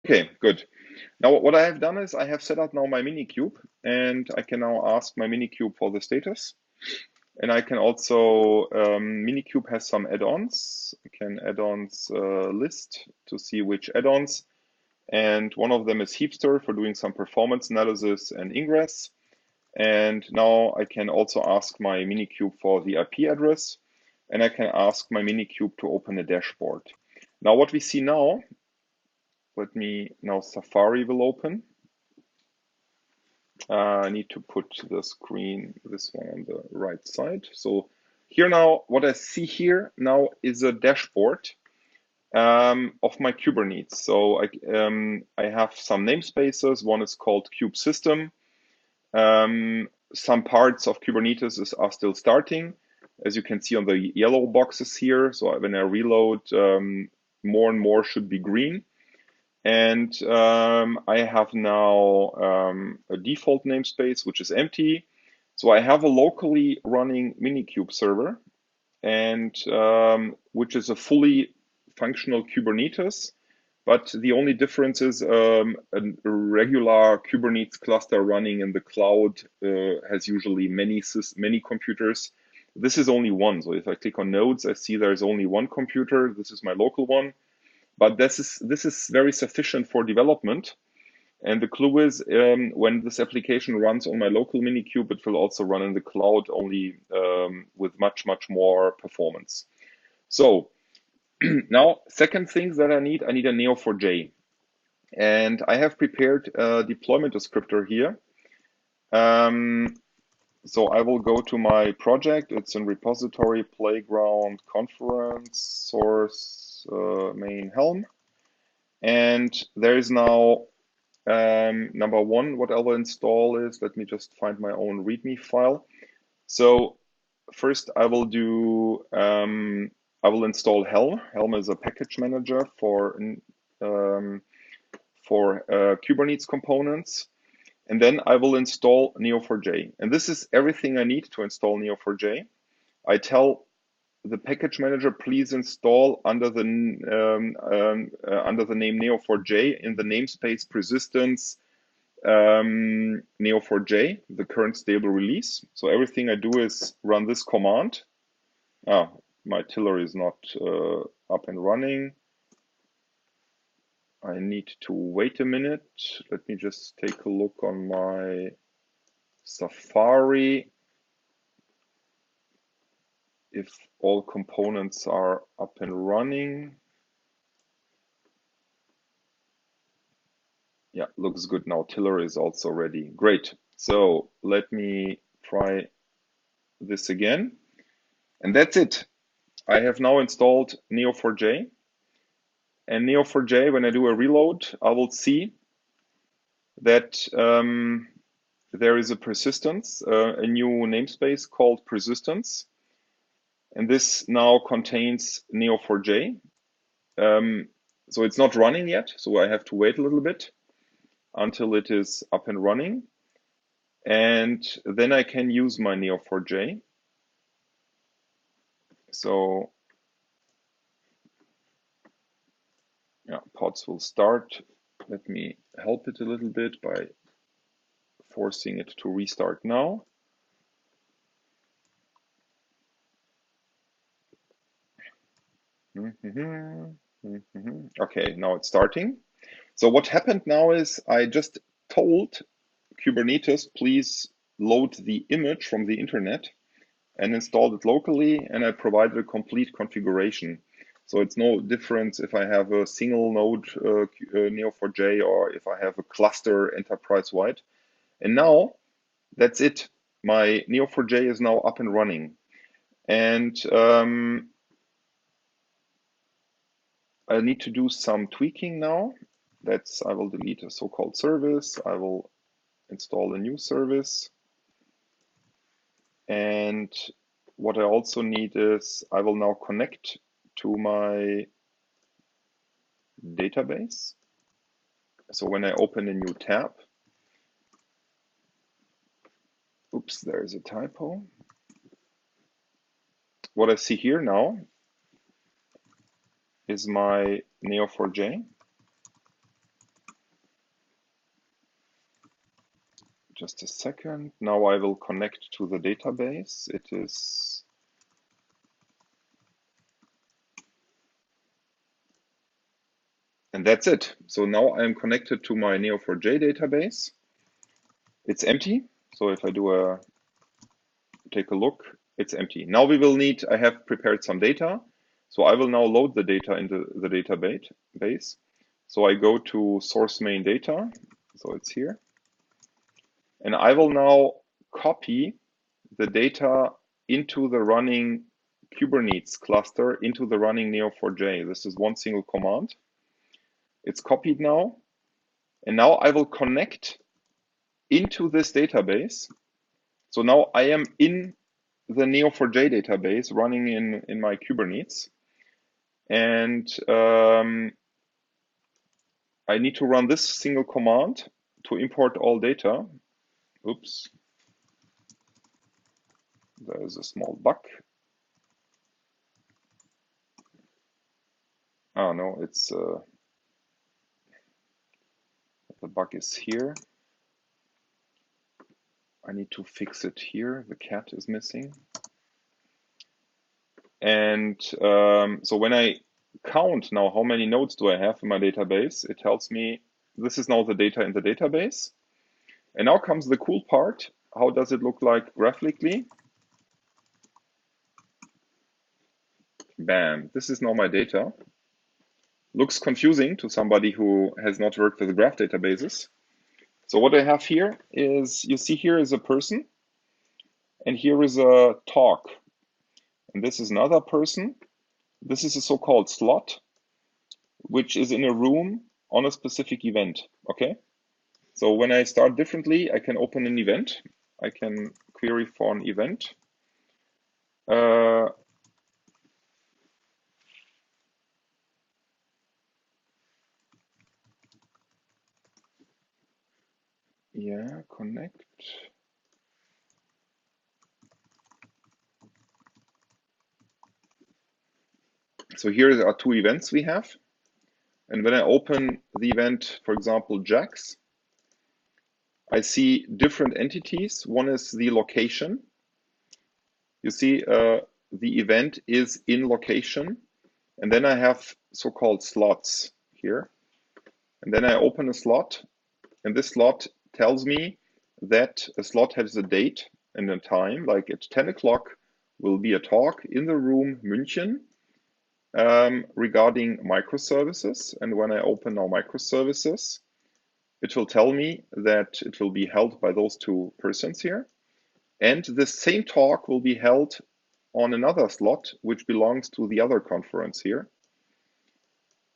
Okay, good. Now what I have done is I have set up now my Minikube, and I can now ask my Minikube for the status. And I can also, Minikube has some add-ons. I can add-ons list to see which add-ons. And one of them is Heapster for doing some performance analysis and ingress. And now I can also ask my Minikube for the IP address. And I can ask my Minikube to open a dashboard. Now what we see now, Safari will open. I need to put the screen, this one on the right side. So here now, what I see here now is a dashboard of my Kubernetes. So I have some namespaces. One is called kube system. Some parts of Kubernetes are still starting, as you can see on the yellow boxes here. So when I reload, more and more should be green. And I have now a default namespace, which is empty. So I have a locally running Minikube server, and which is a fully functional Kubernetes. But the only difference is a regular Kubernetes cluster running in the cloud has usually many computers. This is only one. So if I click on nodes, I see there's only one computer. This is my local one. But this is very sufficient for development. And the clue is when this application runs on my local Minikube, it will also run in the cloud only with much more performance. So now, second things that I need a Neo4j. And I have prepared a deployment descriptor here. So I will go to my project. It's in repository, playground, conference, source, main Helm. And there is now number one, what I will install is, let me just find my own README file. So first I will do, I will install Helm. Helm is a package manager for Kubernetes components. And then I will install Neo4j. And this is everything I need to install Neo4j. I tell the package manager, please install under the name Neo4j in the namespace persistence Neo4j, the current stable release. So everything I do is run this command. My tiller is not up and running. I need to wait a minute. Let me just take a look on my Safari if all components are up and running. Yeah, looks good now. Tiller is also ready. Great. So let me try this again. And that's it. I have now installed Neo4j. And Neo4j, when I do a reload, I will see that there is a persistence, a new namespace called persistence. And this now contains Neo4j. So it's not running yet, so I have to wait a little bit until it is up and running. And then I can use my Neo4j. So yeah, pods will start. Let me help it a little bit by forcing it to restart now. Okay, now it's starting. So what happened now is I just told Kubernetes, please load the image from the internet and installed it locally, and I provided a complete configuration. So it's no difference if I have a single node Neo4j or if I have a cluster enterprise-wide. And now that's it. My Neo4j is now up and running. And I need to do some tweaking now. I will delete a so-called service. I will install a new service. And what I also need is I will now connect to my database. So when I open a new tab, oops, there's a typo. What I see here now is my Neo4j. Just a second. Now I will connect to the database. It is and that's it. So now I'm connected to my Neo4j database. It's empty. So if I do take a look, it's empty. Now we will need, I have prepared some data. So I will now load the data into the database. So I go to source main data. So it's here. And I will now copy the data into the running Kubernetes cluster, into the running Neo4j. This is one single command. It's copied now. And now I will connect into this database. So now I am in the Neo4j database running in my Kubernetes. And I need to run this single command to import all data. Oops. There is a small bug. Oh no, it's the bug is here. I need to fix it here. The cat is missing. And so when I count now how many nodes do I have in my database, it tells me this is now the data in the database. And now comes the cool part. How does it look like graphically? Bam, this is now my data. Looks confusing to somebody who has not worked with graph databases. So what I have here is, you see here is a person, and here is a talk. And this is another person. This is a so-called slot, which is in a room on a specific event, okay? So when I start differently, I can open an event. I can query for an event. Yeah, connect. So here are two events we have. And when I open the event, for example, JAX, I see different entities. One is the location. You see the event is in location. And then I have so-called slots here. And then I open a slot, and this slot tells me that a slot has a date and a time, like at 10 o'clock will be a talk in the room München regarding microservices. And when I open now microservices, it will tell me that it will be held by those two persons here. And the same talk will be held on another slot, which belongs to the other conference here.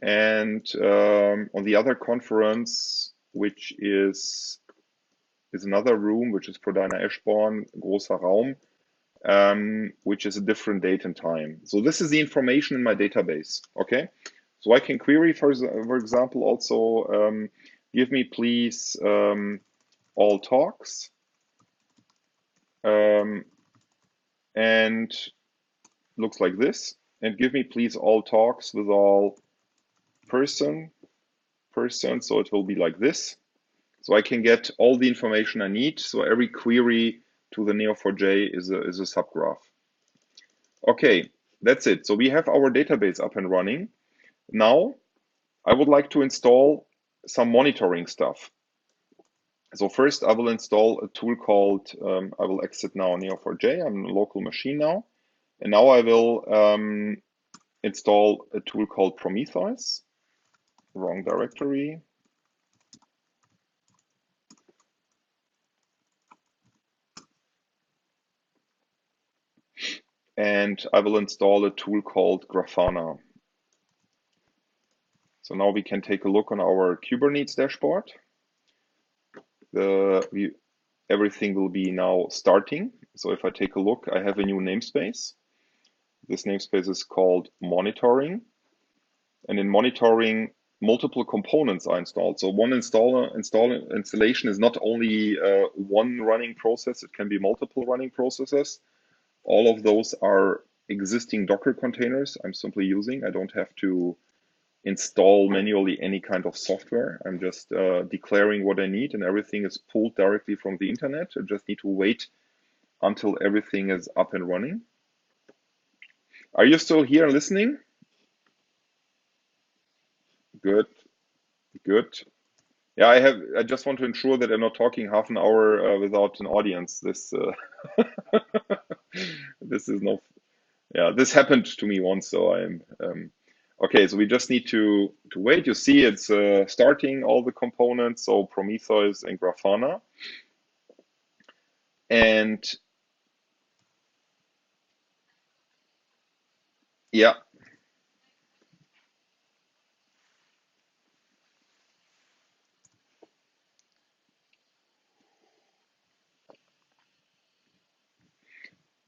And on the other conference, which is another room, which is Prodina Eschborn, großer Raum, which is a different date and time. So this is the information in my database, okay? So I can query, for example, also, give me please all talks, and looks like this, and give me please all talks with all person, so it will be like this. So I can get all the information I need. So every query to the Neo4j is a subgraph. Okay, that's it. So we have our database up and running. Now I would like to install some monitoring stuff. So first I will install a tool called, I will exit now Neo4j. I'm in a local machine now. And now I will install a tool called Prometheus. Wrong directory. And I will install a tool called Grafana. So now we can take a look on our Kubernetes dashboard. Everything will be now starting. So if I take a look, I have a new namespace. This namespace is called monitoring. And in monitoring, multiple components are installed. So one installation is not only one running process, it can be multiple running processes. All of those are existing Docker containers I'm simply using. I don't have to install manually any kind of software. I'm just declaring what I need, and everything is pulled directly from the internet. I just need to wait until everything is up and running. Are you still here listening? Good, good. Yeah, I just want to ensure that I'm not talking half an hour without an audience. This this is not. Yeah, this happened to me once, so I'm okay. So we just need to wait. You see, it's starting all the components, so Prometheus and Grafana, and yeah,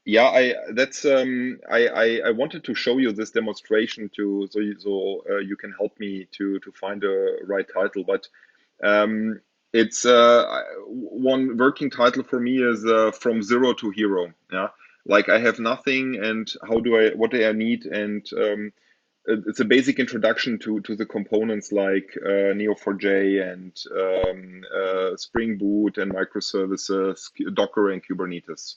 yeah. I that's I wanted to show you this demonstration to you can help me to find a right title, but it's one working title for me is from zero to hero. Yeah, like I have nothing, and what do I need, and it's a basic introduction to the components like Neo4j and Spring Boot and microservices, Docker and Kubernetes.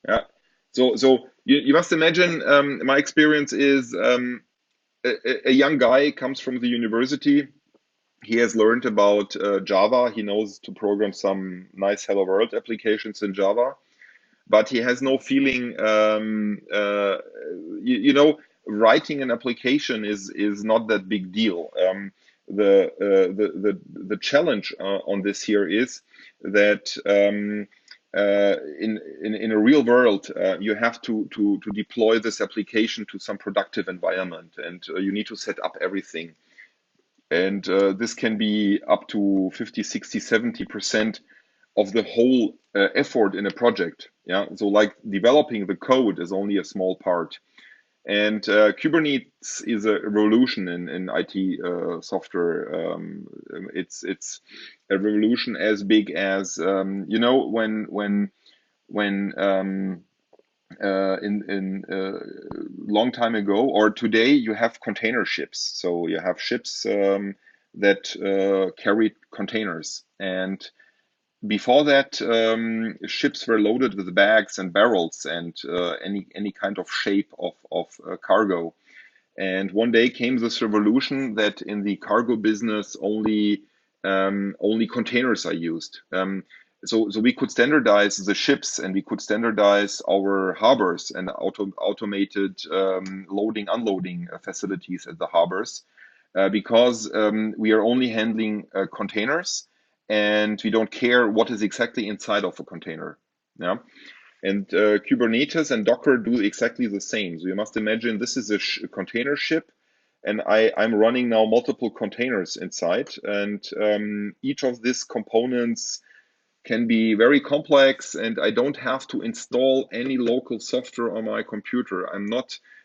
Yeah. So you must imagine my experience is a young guy comes from the university. He has learned about Java. He knows to program some nice Hello World applications in Java, but he has no feeling. You know, writing an application is not that big deal. The challenge on this here is that in a real world, you have to deploy this application to some productive environment, and you need to set up everything. And this can be up to 50, 60, 70% of the whole effort in a project. Yeah, so like developing the code is only a small part. And Kubernetes is a revolution in IT software. It's a revolution as big as you know when in long time ago or today you have container ships. So you have ships that carry containers, and before that, ships were loaded with bags and barrels and any kind of shape of cargo. And one day came this revolution that in the cargo business only containers are used. So we could standardize the ships, and we could standardize our harbors and automated loading unloading facilities at the harbors because we are only handling containers, and we don't care what is exactly inside of a container. Yeah. And Kubernetes and Docker do exactly the same. So you must imagine this is a container ship, and I'm running now multiple containers inside, and each of these components can be very complex, and I don't have to install any local software on my computer.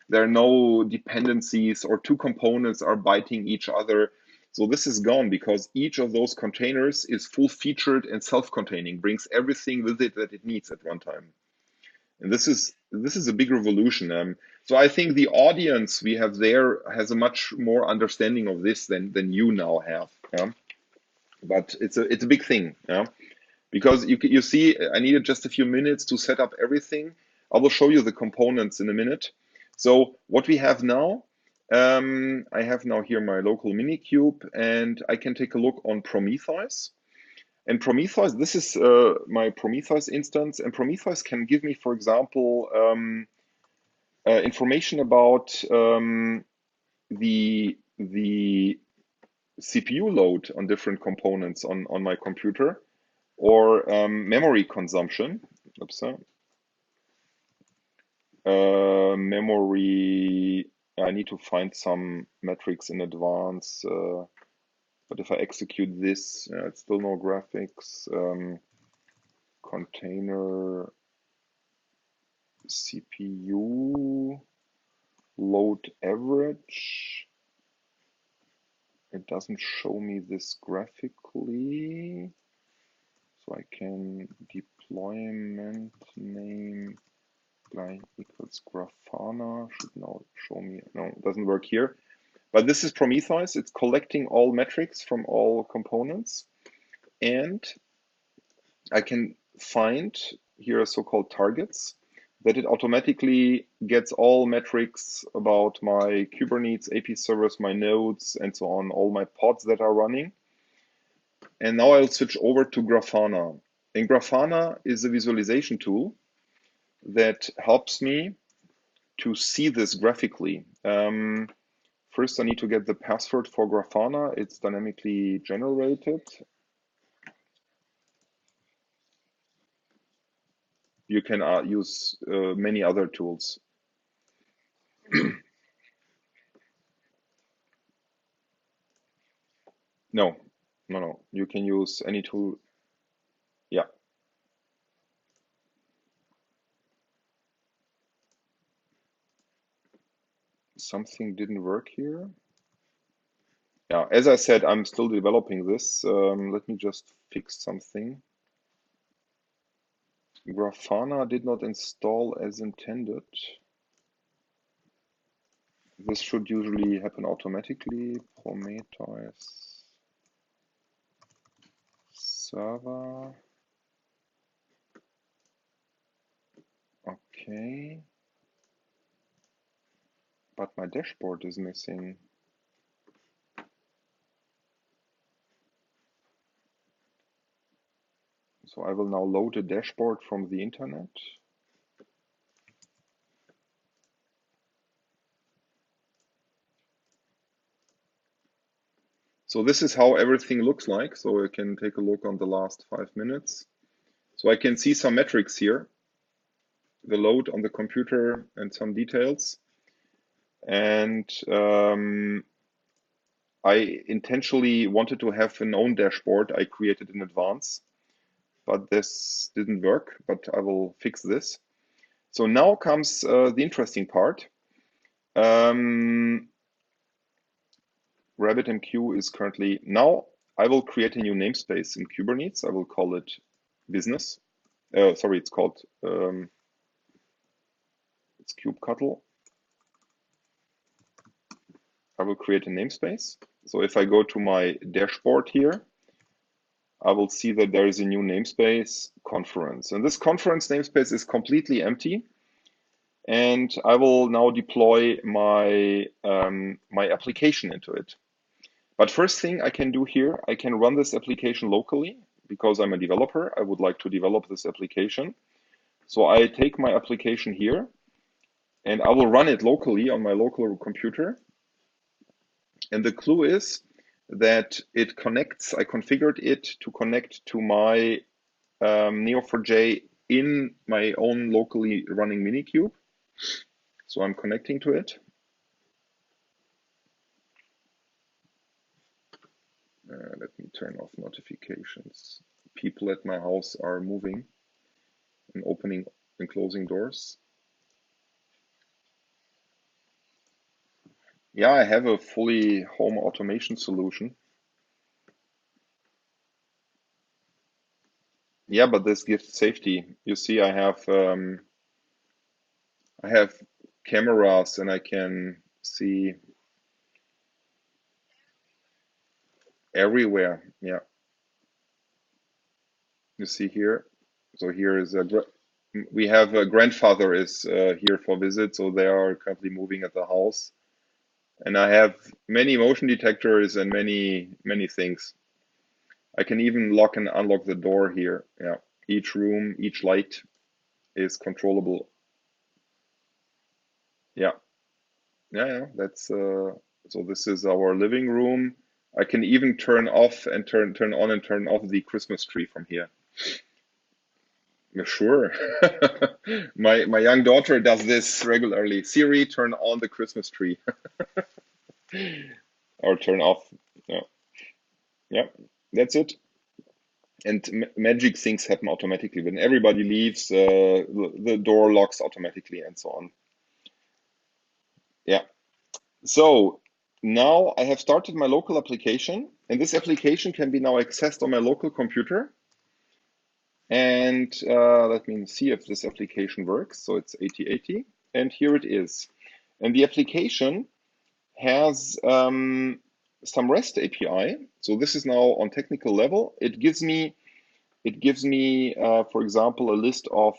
There are no dependencies or two components are biting each other. So this is gone because each of those containers is full featured and self-containing, brings everything with it that it needs at one time. And this is a big revolution. So I think the audience we have there has a much more understanding of this than you now have. Yeah? But it's a big thing. Yeah? Because you see, I needed just a few minutes to set up everything. I will show you the components in a minute. So what we have now, I have now here my local Minikube, and I can take a look on Prometheus. And Prometheus, this is my Prometheus instance, and Prometheus can give me, for example, information about the CPU load on different components on my computer, or memory consumption. Oops, memory. I need to find some metrics in advance. But if I execute this, it's still no graphics. Container CPU load average. It doesn't show me this graphically. So I can deployment name equals Grafana should now show me. No, it doesn't work here. But this is Prometheus. It's collecting all metrics from all components. And I can find here so-called targets that it automatically gets all metrics about my Kubernetes AP servers, my nodes, and so on, all my pods that are running. And now I'll switch over to Grafana. And Grafana is a visualization tool that helps me to see this graphically. First, I need to get the password for Grafana. It's dynamically generated. You can use many other tools. No, no. You can use any tool. Yeah. Something didn't work here. Yeah, as I said, I'm still developing this. Let me just fix something. Grafana did not install as intended. This should usually happen automatically. Prometheus server. Okay. But my dashboard is missing. So I will now load a dashboard from the internet. So this is how everything looks like. So I can take a look on the last 5 minutes. So I can see some metrics here, the load on the computer and some details. And I intentionally wanted to have an own dashboard I created in advance, but this didn't work, but I will fix this. So now comes the interesting part. RabbitMQ is currently, now I will create a new namespace in Kubernetes. I will call it business. Sorry, it's called, it's kubectl. I will create a namespace. So if I go to my dashboard here, I will see that there is a new namespace, conference. And this conference namespace is completely empty. And I will now deploy my, my application into it. But first thing I can do here, I can run this application locally because I'm a developer. I would like to develop this application. So I take my application here and I will run it locally on my local computer. And the clue is that it connects, I configured it to connect to my Neo4j in my own locally running Minikube. So I'm connecting to it. Let me turn off notifications. People at my house are moving and opening and closing doors. Yeah, I have a fully home automation solution. Yeah, but this gives safety. You see, I have cameras and I can see everywhere. Yeah, you see here. So here is we have a grandfather is here for visit, so they are currently moving at the house. And I have many motion detectors and many things. I can even lock and unlock the door here. Yeah, each room, each light is controllable. Yeah, yeah. That's so. This is our living room. I can even turn off and turn on and turn off the Christmas tree from here. Yeah, sure. My young daughter does this regularly. Siri, turn on the Christmas tree, or turn off. Yeah, yeah. That's it. And magic things happen automatically when everybody leaves. The door locks automatically, and so on. Yeah. So now I have started my local application, and this application can be now accessed on my local computer. And let me see if this application works. So it's 8080, and here it is. And the application has some REST API. So this is now on technical level. It gives me, for example, a list of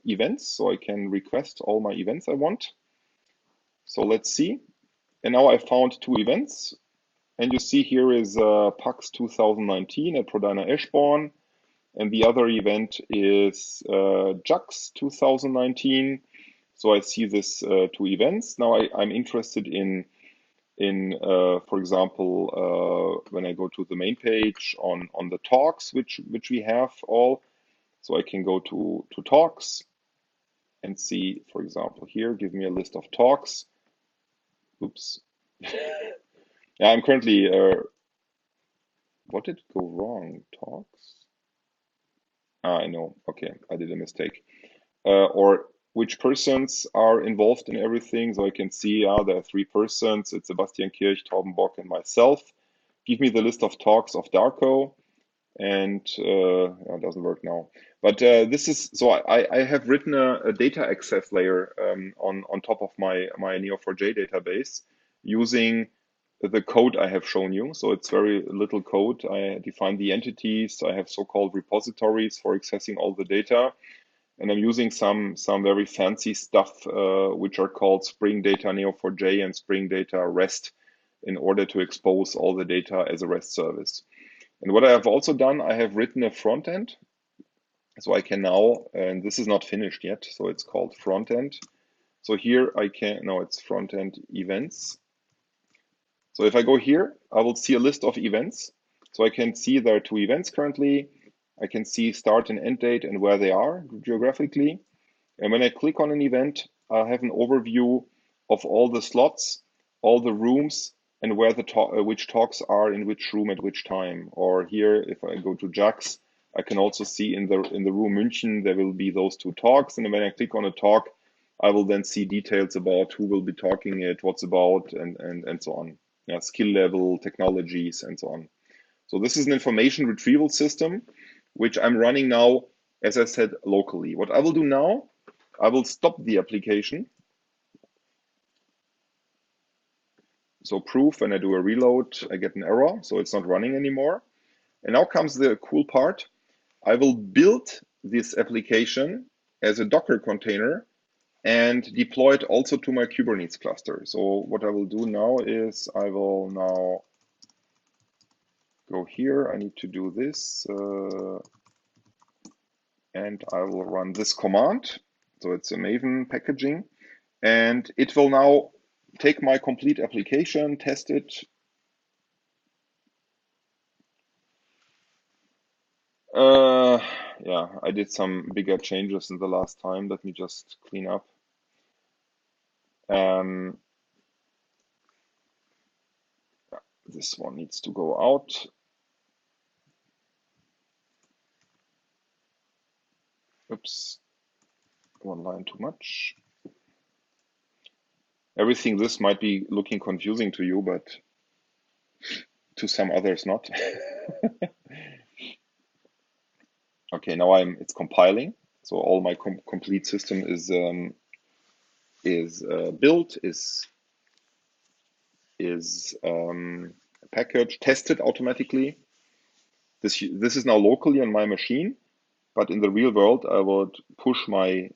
events, so I can request all my events I want. So let's see. And now I found 2 events. And you see here is PAX 2019 at Prodina Eschborn. And the other event is JAX 2019. So I see this 2 events. Now I'm interested in for example, when I go to the main page on the talks, which we have all. So I can go to talks and see, for example, here, give me a list of talks. Oops. Yeah, I'm currently, what did go wrong? Talks? Ah, I know. Okay, I did a mistake. Or which persons are involved in everything. So I can see, there are 3 persons. It's Sebastian Kirch, Torben Bock, and myself. Give me the list of talks of Darko. And it doesn't work now. But this is, so I have written a data access layer on top of my Neo4j database using the code I have shown you. So it's very little code. I define the entities. I have so-called repositories for accessing all the data. And I'm using some very fancy stuff, which are called Spring Data Neo4j and Spring Data REST, in order to expose all the data as a REST service. And what I have also done, I have written a front end. So I can now, and this is not finished yet, so it's called front end. So here I can, no, it's front end events. So if I go here, I will see a list of events. So I can see there are 2 events currently. I can see start and end date and where they are geographically. And when I click on an event, I have an overview of all the slots, all the rooms, and where the which talks are in which room at which time. Or here, if I go to JAX, I can also see in the room München, there will be those 2 talks. And when I click on a talk, I will then see details about who will be talking it, what's about, and so on. Yeah, skill level, technologies, and so on. So this is an information retrieval system, which I'm running now, as I said, locally. What I will do now, I will stop the application. So proof, when I do a reload, I get an error, so it's not running anymore. And now comes the cool part. I will build this application as a Docker container and deploy it also to my Kubernetes cluster. So what I will do now is I will now go here. I need to do this. And I will run this command. So it's a Maven packaging. And it will now take my complete application, test it. Yeah, I did some bigger changes in the last time. Let me just clean up. This one needs to go out. Oops, 1 line too much. Everything this might be looking confusing to you, but to some others not. Okay, now it's compiling. So all my complete system is built, is packaged, tested automatically. This is now locally on my machine, but in the real world, I would push my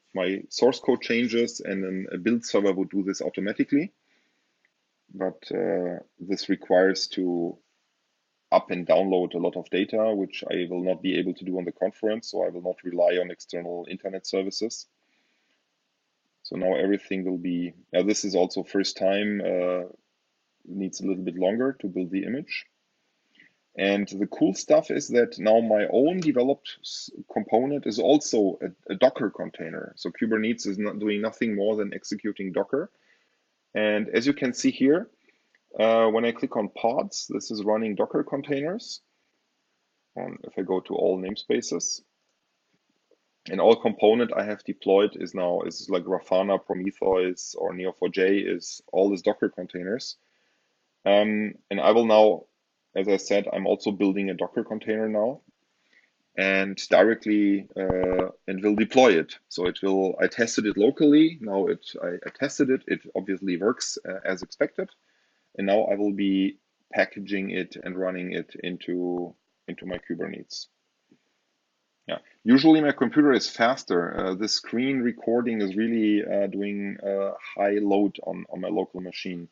source code changes, and then a build server would do this automatically. But this requires to up and download a lot of data, which I will not be able to do on the conference, so I will not rely on external internet services. So now everything will be, this is also first time, needs a little bit longer to build the image. And the cool stuff is that now my own developed component is also a Docker container. So Kubernetes is not doing nothing more than executing Docker. And as you can see here, when I click on pods, this is running Docker containers. If I go to all namespaces, and all component I have deployed is like Grafana, Prometheus, or Neo4j is all is Docker containers. And I will now, as I said, I'm also building a Docker container now, and directly and will deploy it. So it will. I tested it locally. Now I tested it. It obviously works as expected. And now I will be packaging it and running it into my Kubernetes. Yeah, usually my computer is faster. The screen recording is really doing a high load on my local machine.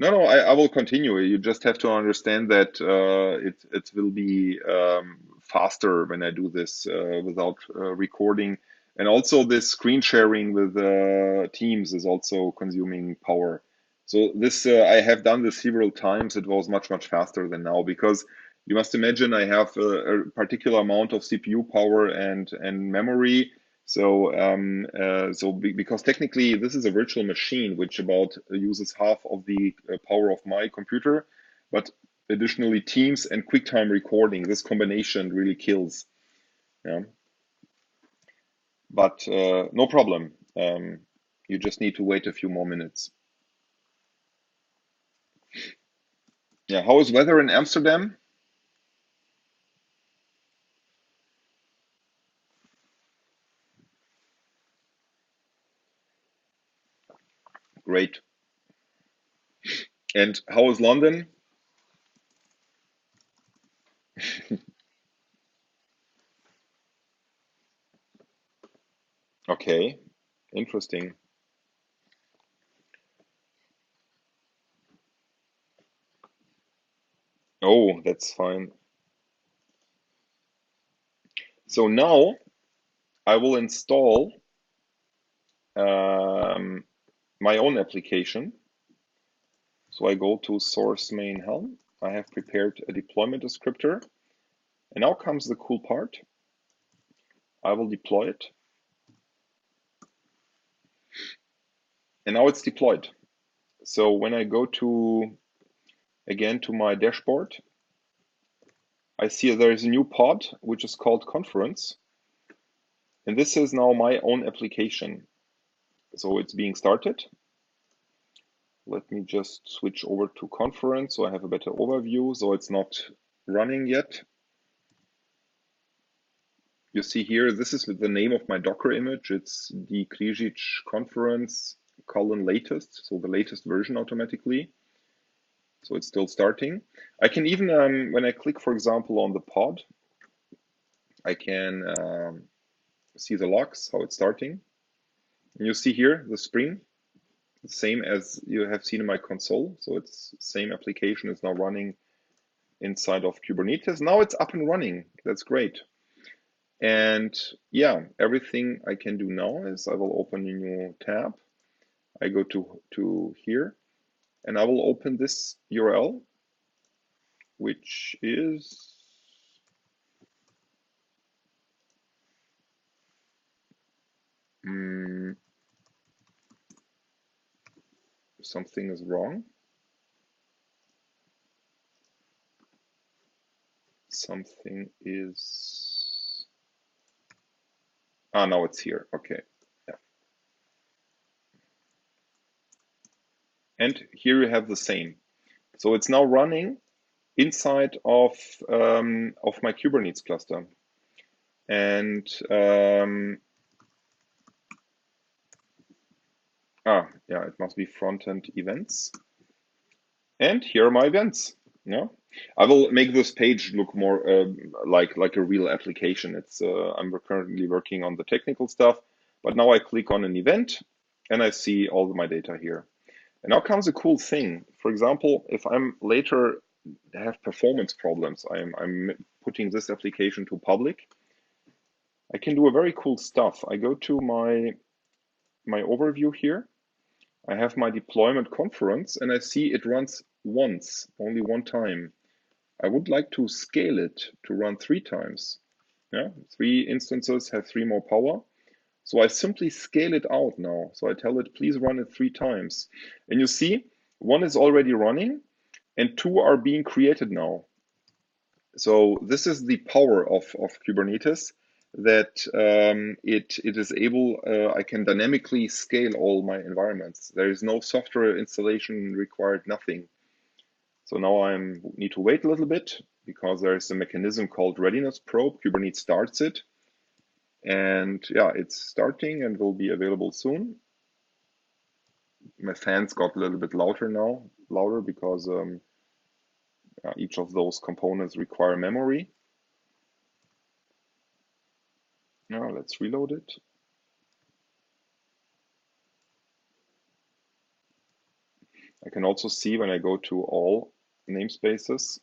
No, I will continue. You just have to understand that it will be faster when I do this without recording. And also this screen sharing with Teams is also consuming power. So this I have done this several times. It was much faster than now because you must imagine I have a particular amount of CPU power and memory. Because technically this is a virtual machine which about uses half of the power of my computer, but additionally Teams and QuickTime recording, this combination really kills. Yeah, but no problem. You just need to wait a few more minutes. Yeah, how is weather in Amsterdam? Great. And how is London? Okay, interesting. Oh, that's fine. So now I will install um, my own application. So I go to source main Helm. I have prepared a deployment descriptor. And now comes the cool part. I will deploy it. And now it's deployed. So when I go again to my dashboard, I see there is a new pod, which is called Conference. And this is now my own application. So it's being started. Let me just switch over to Conference so I have a better overview. So it's not running yet. You see here, this is the name of my Docker image. It's the Križić conference latest, so the latest version automatically. So it's still starting. I can even, when I click, for example, on the pod, I can see the logs, how it's starting. And you see here the Spring, the same as you have seen in my console. So it's same application is now running inside of Kubernetes. Now it's up and running. That's great. And yeah, everything I can do now is I will open a new tab. I go to here and I will open this URL, which is something is wrong. Something is, now it's here. Okay. Yeah. And here you have the same. So it's now running inside of my Kubernetes cluster. And yeah, it must be front-end events. And here are my events. Yeah, I will make this page look more like a real application. It's I'm currently working on the technical stuff, but now I click on an event and I see all of my data here. And now comes a cool thing. For example, if I'm later have performance problems, I'm putting this application to public. I can do a very cool stuff. I go to my overview here. I have my deployment conference and I see it runs once, only one time. I would like to scale it to run 3 times. Yeah, 3 instances have 3 more power. So I simply scale it out now. So I tell it, please run it 3 times. And you see, one is already running and 2 are being created now. So this is the power of Kubernetes, that it is able, I can dynamically scale all my environments. There is no software installation required, nothing. So now I need to wait a little bit. because there is a mechanism called readiness probe. Kubernetes starts it. And yeah, it's starting and will be available soon. My fans got a little bit louder because each of those components require memory. Now let's reload it. I can also see when I go to all namespaces,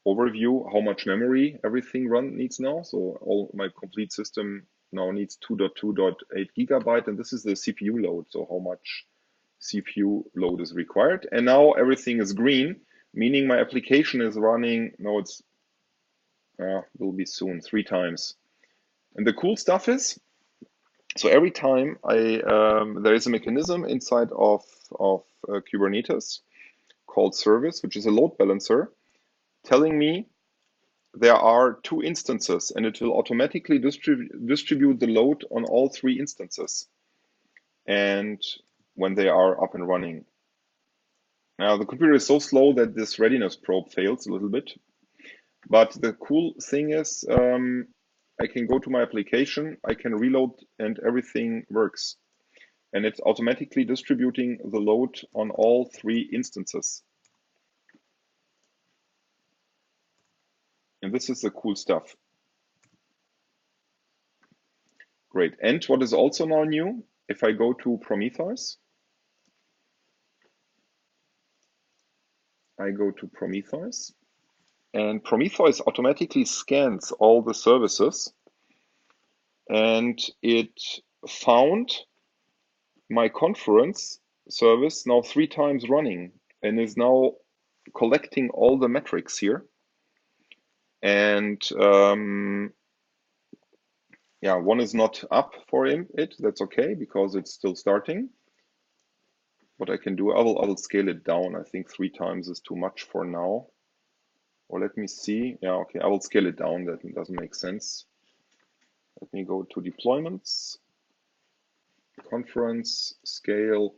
overview, how much memory everything needs now. So all my complete system now needs 2.2.8 gigabyte, and this is the CPU load. So how much CPU load is required. And now everything is green, meaning my application is running, no, it's will be soon, 3 times. And the cool stuff is, so every time there is a mechanism inside of Kubernetes called service, which is a load balancer, telling me there are 2 instances, and it will automatically distribute the load on all 3 instances. And when they are up and running. Now the computer is so slow that this readiness probe fails a little bit. But the cool thing is I can go to my application, I can reload, and everything works. And it's automatically distributing the load on all 3 instances. And this is the cool stuff. Great. And what is also now new, if I go to Prometheus, and Prometheus automatically scans all the services, and it found my conference service now 3 times running and is now collecting all the metrics here. And yeah, one is not up for it. That's okay because it's still starting. What I can do, I will scale it down. I think 3 times is too much for now. Or let me see. Yeah, okay, I will scale it down. That doesn't make sense. Let me go to deployments, conference, scale.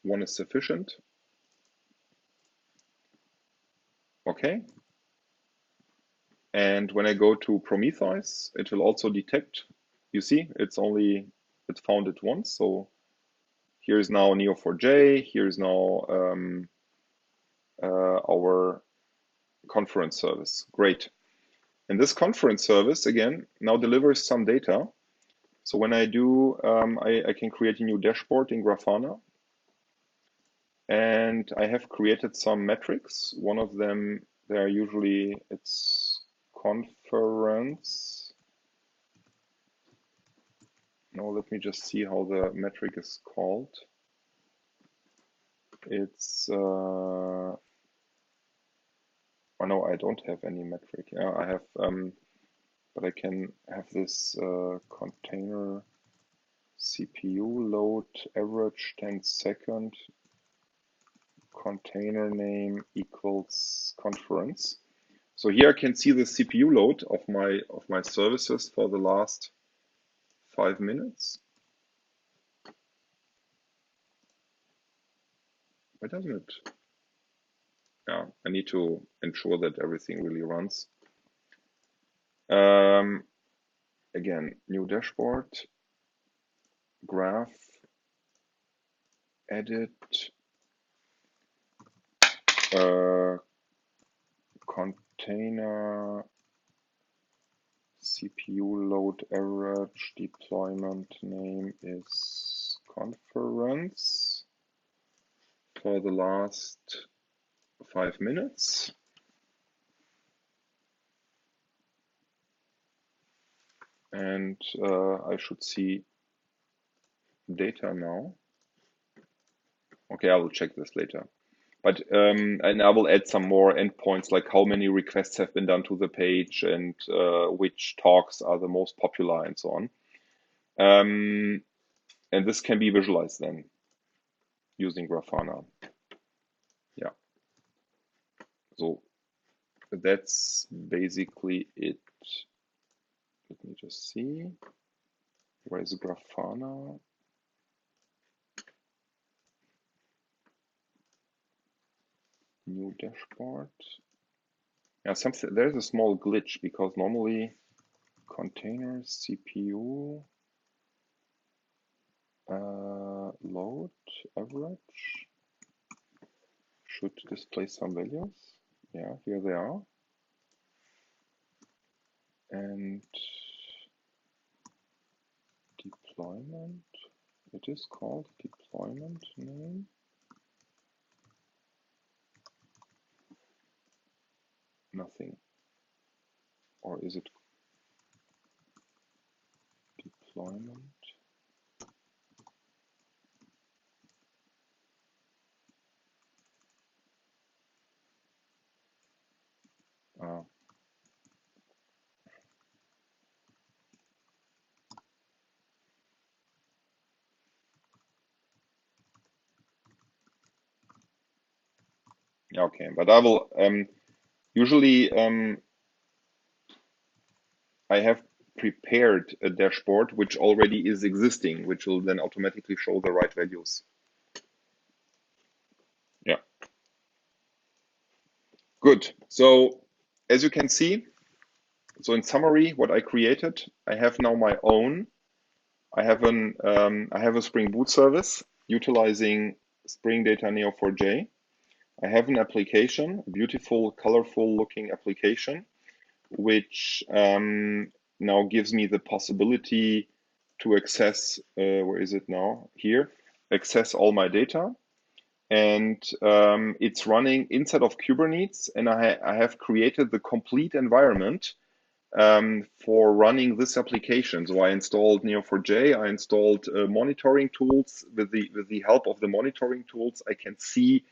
1 is sufficient. Okay. And when I go to Prometheus, it will also detect, you see, it found it once. So here's now Neo4j, here's now our conference service. Great. And this conference service, again, now delivers some data. So when I do, I can create a new dashboard in Grafana. And I have created some metrics. One of them, it's conference. No, let me just see how the metric is called. It's, oh no, I don't have any metric. Yeah, I have, but I can have this container CPU load average 10 second container name equals conference. So here I can see the CPU load of my services for the last 5 minutes. Why doesn't it? Yeah, I need to ensure that everything really runs. Again, new dashboard, graph, edit, container, CPU load average, deployment name is conference for the last 5 minutes. And I should see data now. Okay, I will check this later. But and I will add some more endpoints, like how many requests have been done to the page and which talks are the most popular and so on. And this can be visualized then using Grafana. Yeah. So that's basically it. Let me just see. Where is Grafana? New dashboard. Yeah, there's a small glitch because normally containers CPU load average should display some values. Yeah, here they are. And deployment, it is called deployment name. Nothing. Or is it deployment? Okay, but I will usually I have prepared a dashboard which already is existing, which will then automatically show the right values. Yeah, good. So as you can see, so in summary, what I created, I have now my own. I have a Spring Boot service utilizing Spring Data Neo4j. I have an application, a beautiful, colorful looking application, which now gives me the possibility to access, where is it now? Here, access all my data. And it's running inside of Kubernetes, and I have created the complete environment for running this application. So I installed Neo4j, I installed monitoring tools. With the help of the monitoring tools, I can see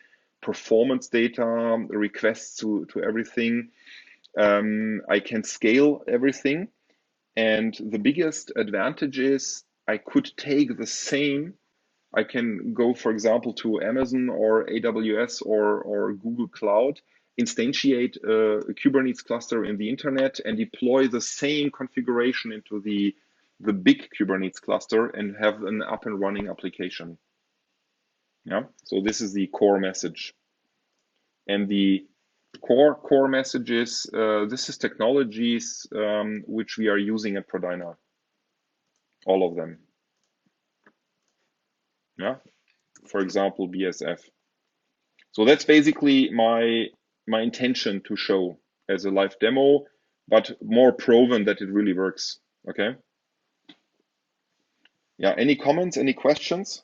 performance data, requests to everything. I can scale everything. And the biggest advantage is I could take the same. I can go, for example, to Amazon or AWS or Google Cloud, instantiate a Kubernetes cluster in the internet and deploy the same configuration into the big Kubernetes cluster and have an up and running application. Yeah, so this is the core message. And the core message is this is technologies which we are using at Prodyna, all of them. Yeah, for example, BSF. So that's basically my intention to show as a live demo, but more proven that it really works. Okay. Yeah. Any comments? Any questions?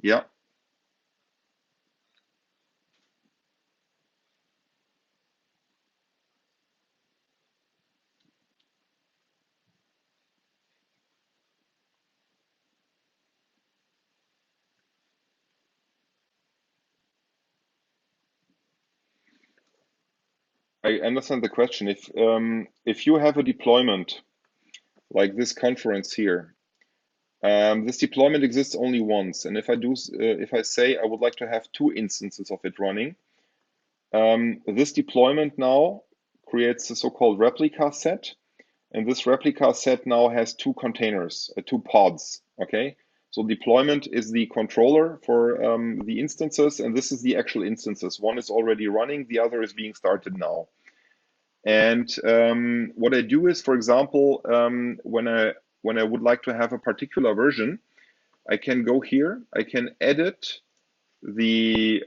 Yeah. I understand the question. If you have a deployment like this conference here, this deployment exists only once, and if I say I would like to have 2 instances of it running, this deployment now creates a so-called replica set, and this replica set now has 2 containers, 2 pods. Okay, so deployment is the controller for the instances, and this is the actual instances. One is already running, the other is being started now. And what I do is, for example, when I would like to have a particular version, I can go here, I can edit the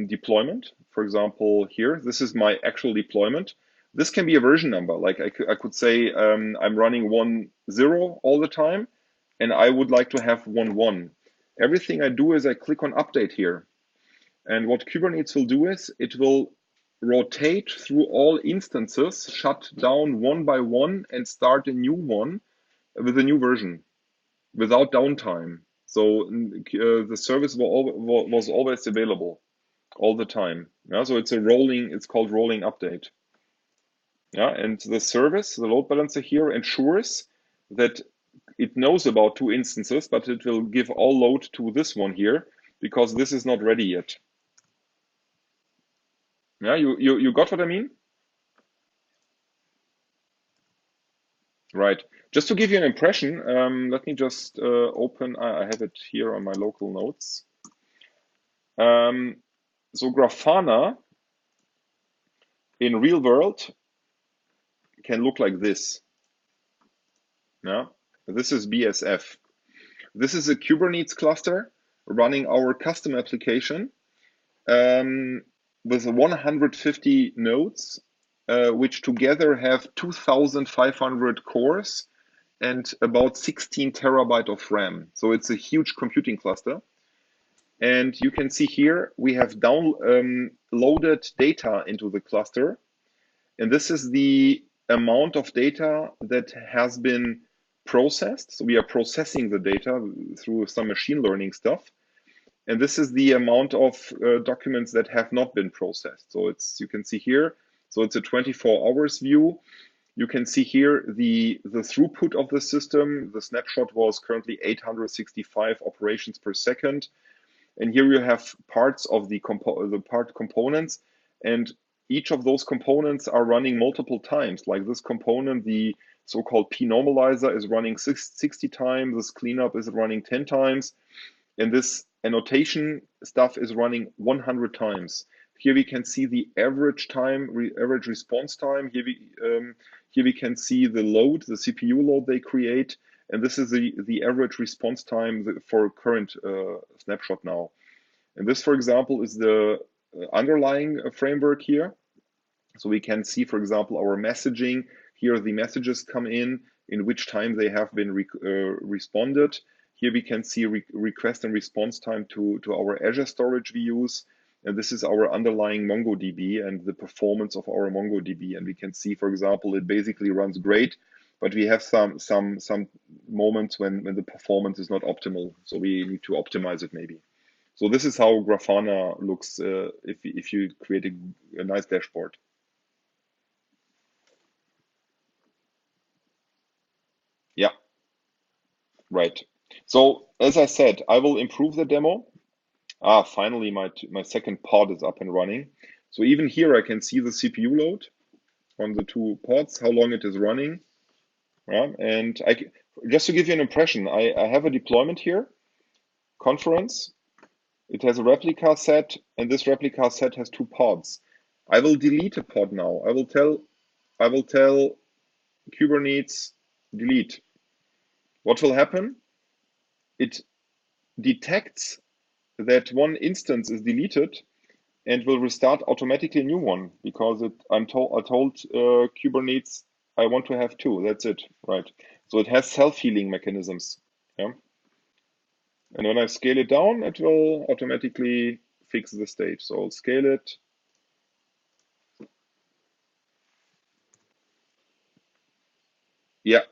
deployment. For example, here, this is my actual deployment. This can be a version number. Like I could say I'm running 1.0 all the time, and I would like to have 1.1. Everything I do is I click on update here. And what Kubernetes will do is it will rotate through all instances, shut down one by one, and start a new one with a new version without downtime. So the service was always available all the time. Yeah, so it's called rolling update. Yeah, and the service, the load balancer here ensures that it knows about 2 instances, but it will give all load to this one here because this is not ready yet. Yeah, you got what I mean? Right. Just to give you an impression, let me just open, I have it here on my local notes. So Grafana in real world can look like this. Yeah, this is BSF. This is a Kubernetes cluster running our custom application with 150 nodes, which together have 2,500 cores and about 16 terabyte of RAM. So it's a huge computing cluster. And you can see here we have downloaded data into the cluster. And this is the amount of data that has been processed. So we are processing the data through some machine learning stuff. And this is the amount of documents that have not been processed. So it's, you can see here, so it's a 24 hours view. You can see here the throughput of the system. The snapshot was currently 865 operations per second. And here you have parts of the part components, and each of those components are running multiple times. Like this component, the so-called P normalizer is running 60 times, this cleanup is running 10 times, and this annotation stuff is running 100 times. Here we can see the average time, average response time. Here we can see the load, the CPU load they create, and this is the average response time for current snapshot now. And this, for example, is the underlying framework here. So we can see, for example, our messaging. Here the messages come in which time they have been responded. Here we can see request and response time to our Azure storage we use. And this is our underlying MongoDB and the performance of our MongoDB. And we can see, for example, it basically runs great, but we have some moments when the performance is not optimal. So we need to optimize it maybe. So this is how Grafana looks if you create a nice dashboard. Yeah, right. So as I said, I will improve the demo. Finally, my second pod is up and running. So even here, I can see the CPU load on the two pods, how long it is running. Yeah, and just to give you an impression, I have a deployment here, conference. It has a replica set, and this replica set has two pods. I will delete a pod now. I will tell Kubernetes delete. What will happen? It detects that one instance is deleted and will restart automatically a new one because I told Kubernetes I want to have two. That's it, right? So it has self-healing mechanisms. Yeah, and when I scale it down, it will automatically fix the state. So I'll scale it. Yeah,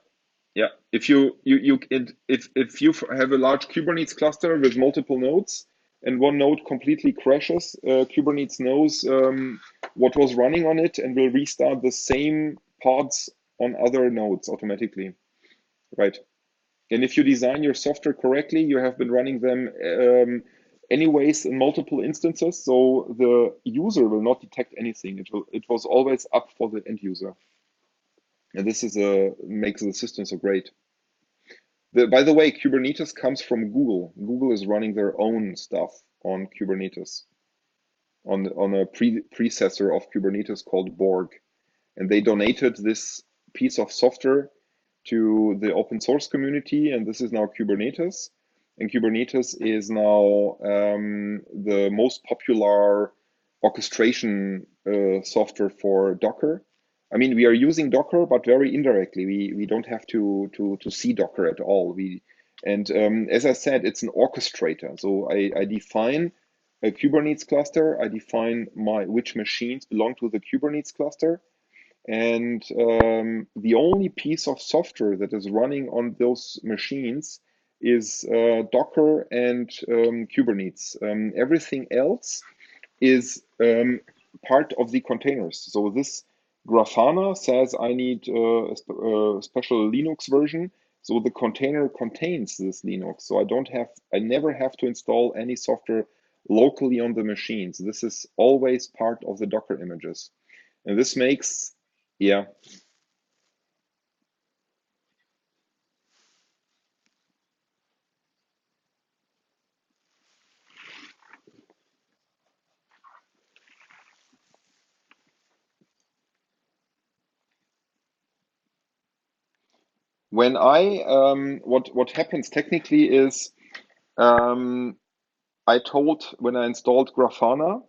yeah. If if you have a large Kubernetes cluster with multiple nodes and one node completely crashes, Kubernetes knows what was running on it and will restart the same pods on other nodes automatically, right? And if you design your software correctly, you have been running them anyways in multiple instances, so the user will not detect anything. It was always up for the end user, and this is makes the system so great. By the way, Kubernetes comes from Google. Google is running their own stuff on Kubernetes, on a predecessor of Kubernetes called Borg. And they donated this piece of software to the open source community, and this is now Kubernetes. And Kubernetes is now the most popular orchestration software for Docker. I mean, we are using Docker, but very indirectly. We don't have to see Docker at all. As I said, it's an orchestrator. So I define a Kubernetes cluster. I define which machines belong to the Kubernetes cluster. And the only piece of software that is running on those machines is Docker and Kubernetes. Everything else is part of the containers. So this Grafana says I need a special Linux version. So the container contains this Linux. So I never have to install any software locally on the machines. This is always part of the Docker images. And this makes, yeah, When I what happens technically is I told when I installed Grafana,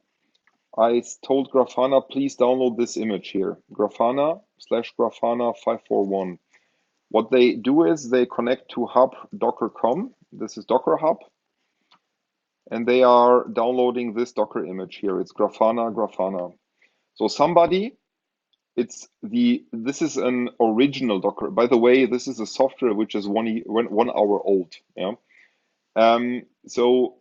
I told Grafana, please download this image here, Grafana/Grafana 541. What they do is they connect to hub docker.com. This is Docker Hub, and they are downloading this Docker image here. It's Grafana. So somebody, this is an original Docker. By the way, this is a software which is 1 hour old. Yeah. So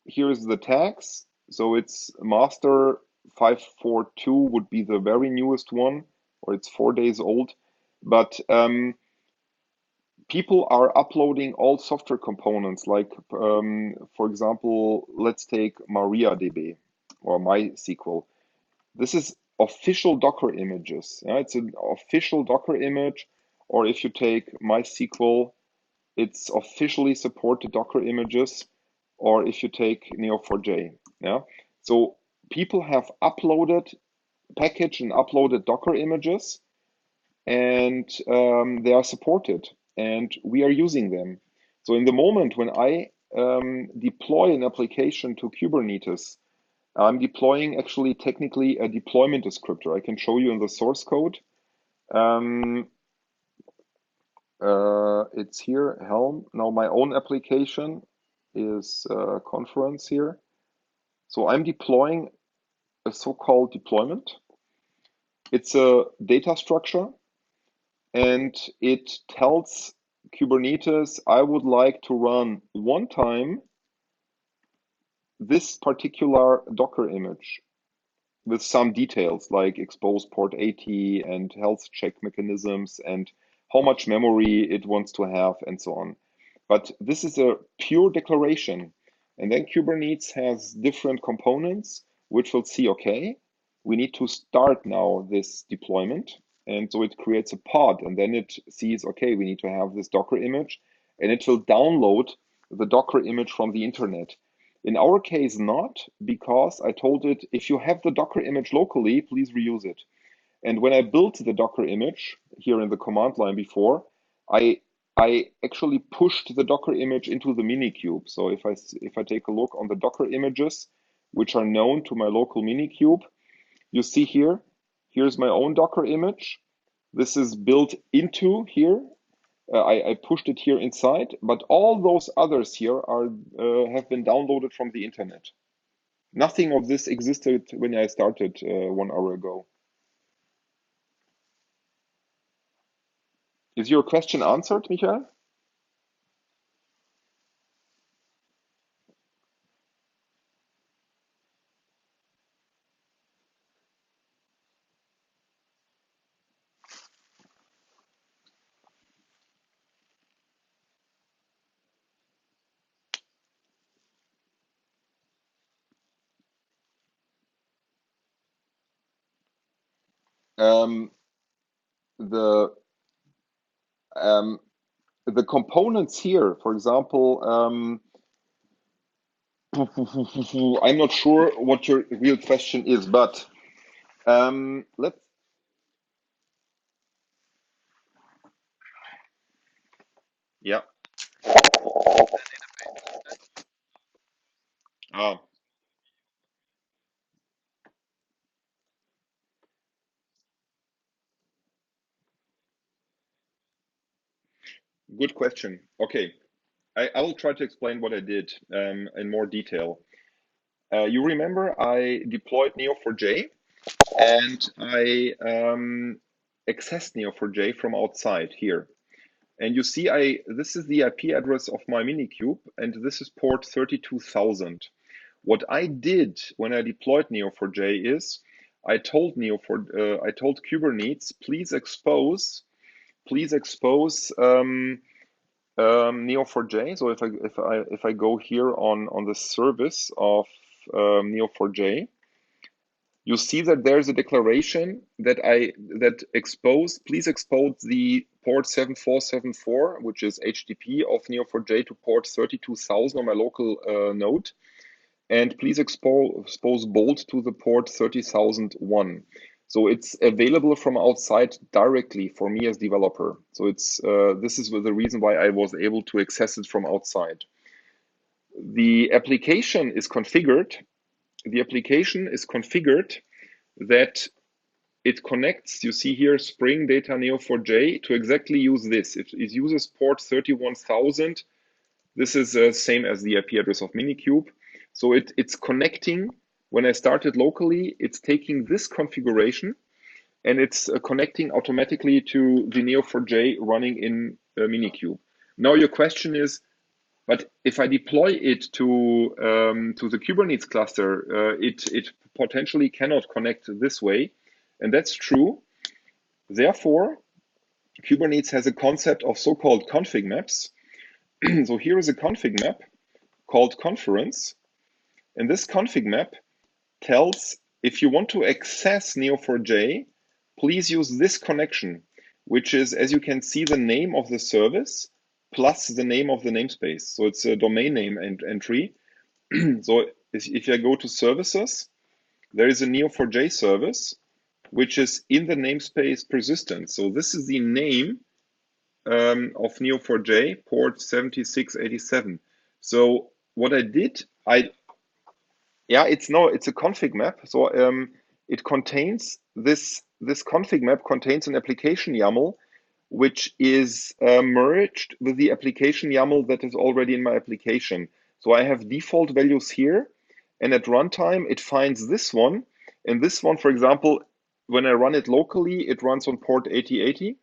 here's the tags. So it's master 542 would be the very newest one, or it's 4 days old. But people are uploading all software components, like for example, let's take MariaDB or MySQL. This is official Docker images. Yeah? It's an official Docker image, or if you take MySQL, it's officially supported Docker images, or if you take Neo4j. Yeah. So people have packaged and uploaded Docker images, and they are supported, and we are using them. So in the moment when I deploy an application to Kubernetes, I'm deploying actually technically a deployment descriptor. I can show you in the source code. It's here, Helm. Now my own application is Conference here. So I'm deploying a so-called deployment. It's a data structure, and it tells Kubernetes, I would like to run one time this particular Docker image with some details like expose port 80 and health check mechanisms and how much memory it wants to have and so on. But this is a pure declaration. And then Kubernetes has different components which will see, okay, we need to start now this deployment. And so it creates a pod, and then it sees, okay, we need to have this Docker image, and it will download the Docker image from the internet. In our case, not, because I told it, if you have the Docker image locally, please reuse it. And when I built the Docker image here in the command line before, I actually pushed the Docker image into the Minikube. So if I take a look on the Docker images, which are known to my local Minikube, you see here's my own Docker image. This is built into here. I pushed it here inside, but all those others here have been downloaded from the internet. Nothing of this existed when I started 1 hour ago. Is your question answered, Michael? Um, the um, the components here, for example, I'm not sure what your real question is, but let's. Yeah. Ah, good question. Okay, I will try to explain what I did in more detail. You remember I deployed Neo4j, and I accessed Neo4j from outside here. And you see, this is the IP address of my Minikube, and this is port 32,000. What I did when I deployed Neo4j is I told I told Kubernetes, please expose Neo4j. So if I go here on the service of Neo4j, you see that there's a declaration please expose the port 7474, which is HTTP of Neo4j, to port 32,000 on my local node, and please expose bolt to the port 30,001. So it's available from outside directly for me as developer. So it's this is the reason why I was able to access it from outside. The application is configured. The application is configured that it connects, you see here, Spring Data Neo4j to exactly use this. It uses port 31000. This is same as the IP address of Minikube. So it's connecting. When I started locally, it's taking this configuration and it's connecting automatically to the Neo4j running in Minikube. Now your question is, but if I deploy it to the Kubernetes cluster, it potentially cannot connect this way, and that's true. Therefore, Kubernetes has a concept of so-called config maps. So here is a config map called conference, and this config map tells if you want to access Neo4j, please use this connection, which is, as you can see, the name of the service plus the name of the namespace. So it's a domain name entry. So if I go to services, there is a Neo4j service, which is in the namespace persistent. So this is the name of Neo4j, port 7687. So what I did, it's a config map. So it contains this config map contains an application YAML, which is merged with the application YAML that is already in my application. So I have default values here, and at runtime it finds this one, and this one, for example, when I run it locally, it runs on port 8080,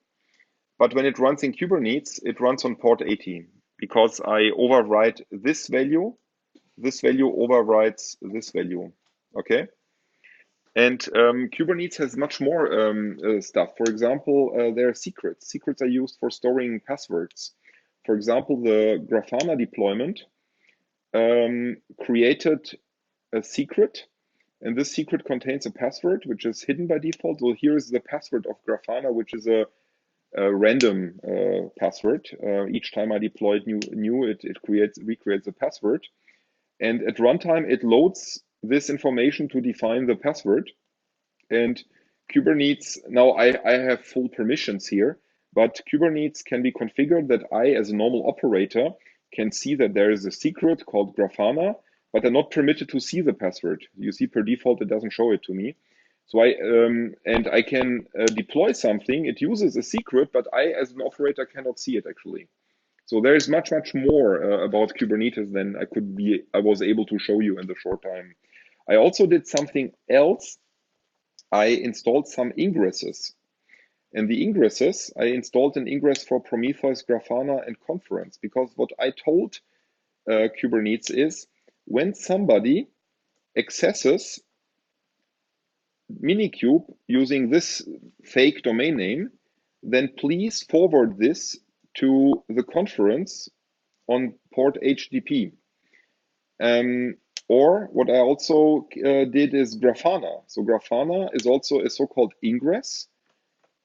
but when it runs in Kubernetes, it runs on port 80 because I override this value overrides this value, okay? And Kubernetes has much more stuff. For example, there are secrets. Secrets are used for storing passwords. For example, the Grafana deployment created a secret, and this secret contains a password, which is hidden by default. So here is the password of Grafana, which is a random password. Each time I deploy new, it recreates a password. And at runtime, it loads this information to define the password. And Kubernetes, now I have full permissions here, but Kubernetes can be configured that I, as a normal operator, can see that there is a secret called Grafana, but I'm not permitted to see the password. You see, per default, it doesn't show it to me. So I can deploy something. It uses a secret, but I, as an operator, cannot see it actually. So there is much more about Kubernetes than I was able to show you in the short time. I also did something else. I installed some ingresses. And the ingresses, I installed an ingress for Prometheus, Grafana, and Conference, because what I told Kubernetes is when somebody accesses Minikube using this fake domain name, then please forward this to the conference on port HTTP. Or what I also did is Grafana. So Grafana is also a so-called ingress.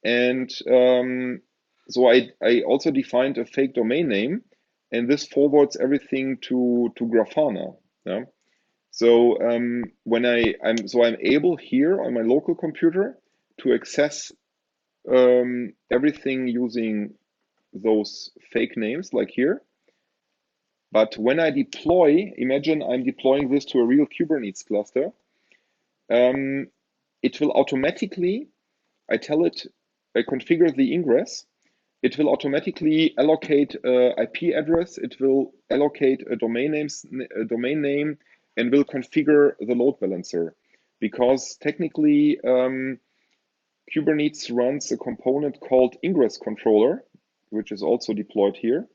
And so I also defined a fake domain name, and this forwards everything to Grafana. Yeah? So when I'm able here on my local computer to access everything using those fake names like here. But when I deploy, imagine I'm deploying this to a real Kubernetes cluster, it will automatically, I configure the ingress, it will automatically allocate IP address, it will allocate a domain name, and will configure the load balancer. Because technically, Kubernetes runs a component called ingress controller, which is also deployed here.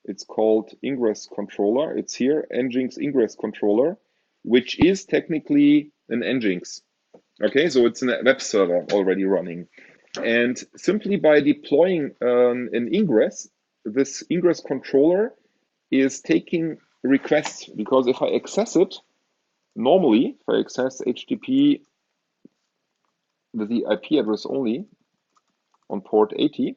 It's called ingress controller. It's here, Nginx ingress controller, which is technically an Nginx. Okay, so it's a web server already running. And simply by deploying an ingress, this ingress controller is taking requests, because if I access it, normally, if I access HTTP with the IP address only on port 80,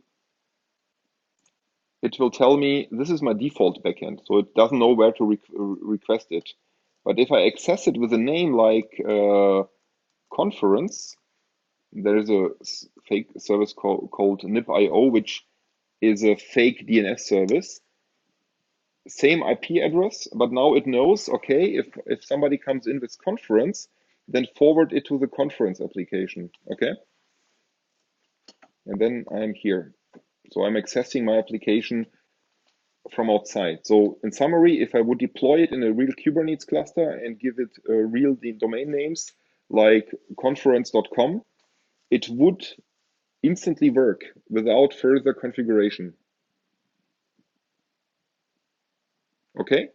it will tell me this is my default backend, so it doesn't know where to request it. But if I access it with a name like conference, there's a fake service called nip.io, which is a fake DNS service. Same IP address, but now it knows, okay, if somebody comes in with conference, then forward it to the conference application, okay? And then I'm here. So I'm accessing my application from outside. So in summary, if I would deploy it in a real Kubernetes cluster and give it real domain names like conference.com, it would instantly work without further configuration. Okay?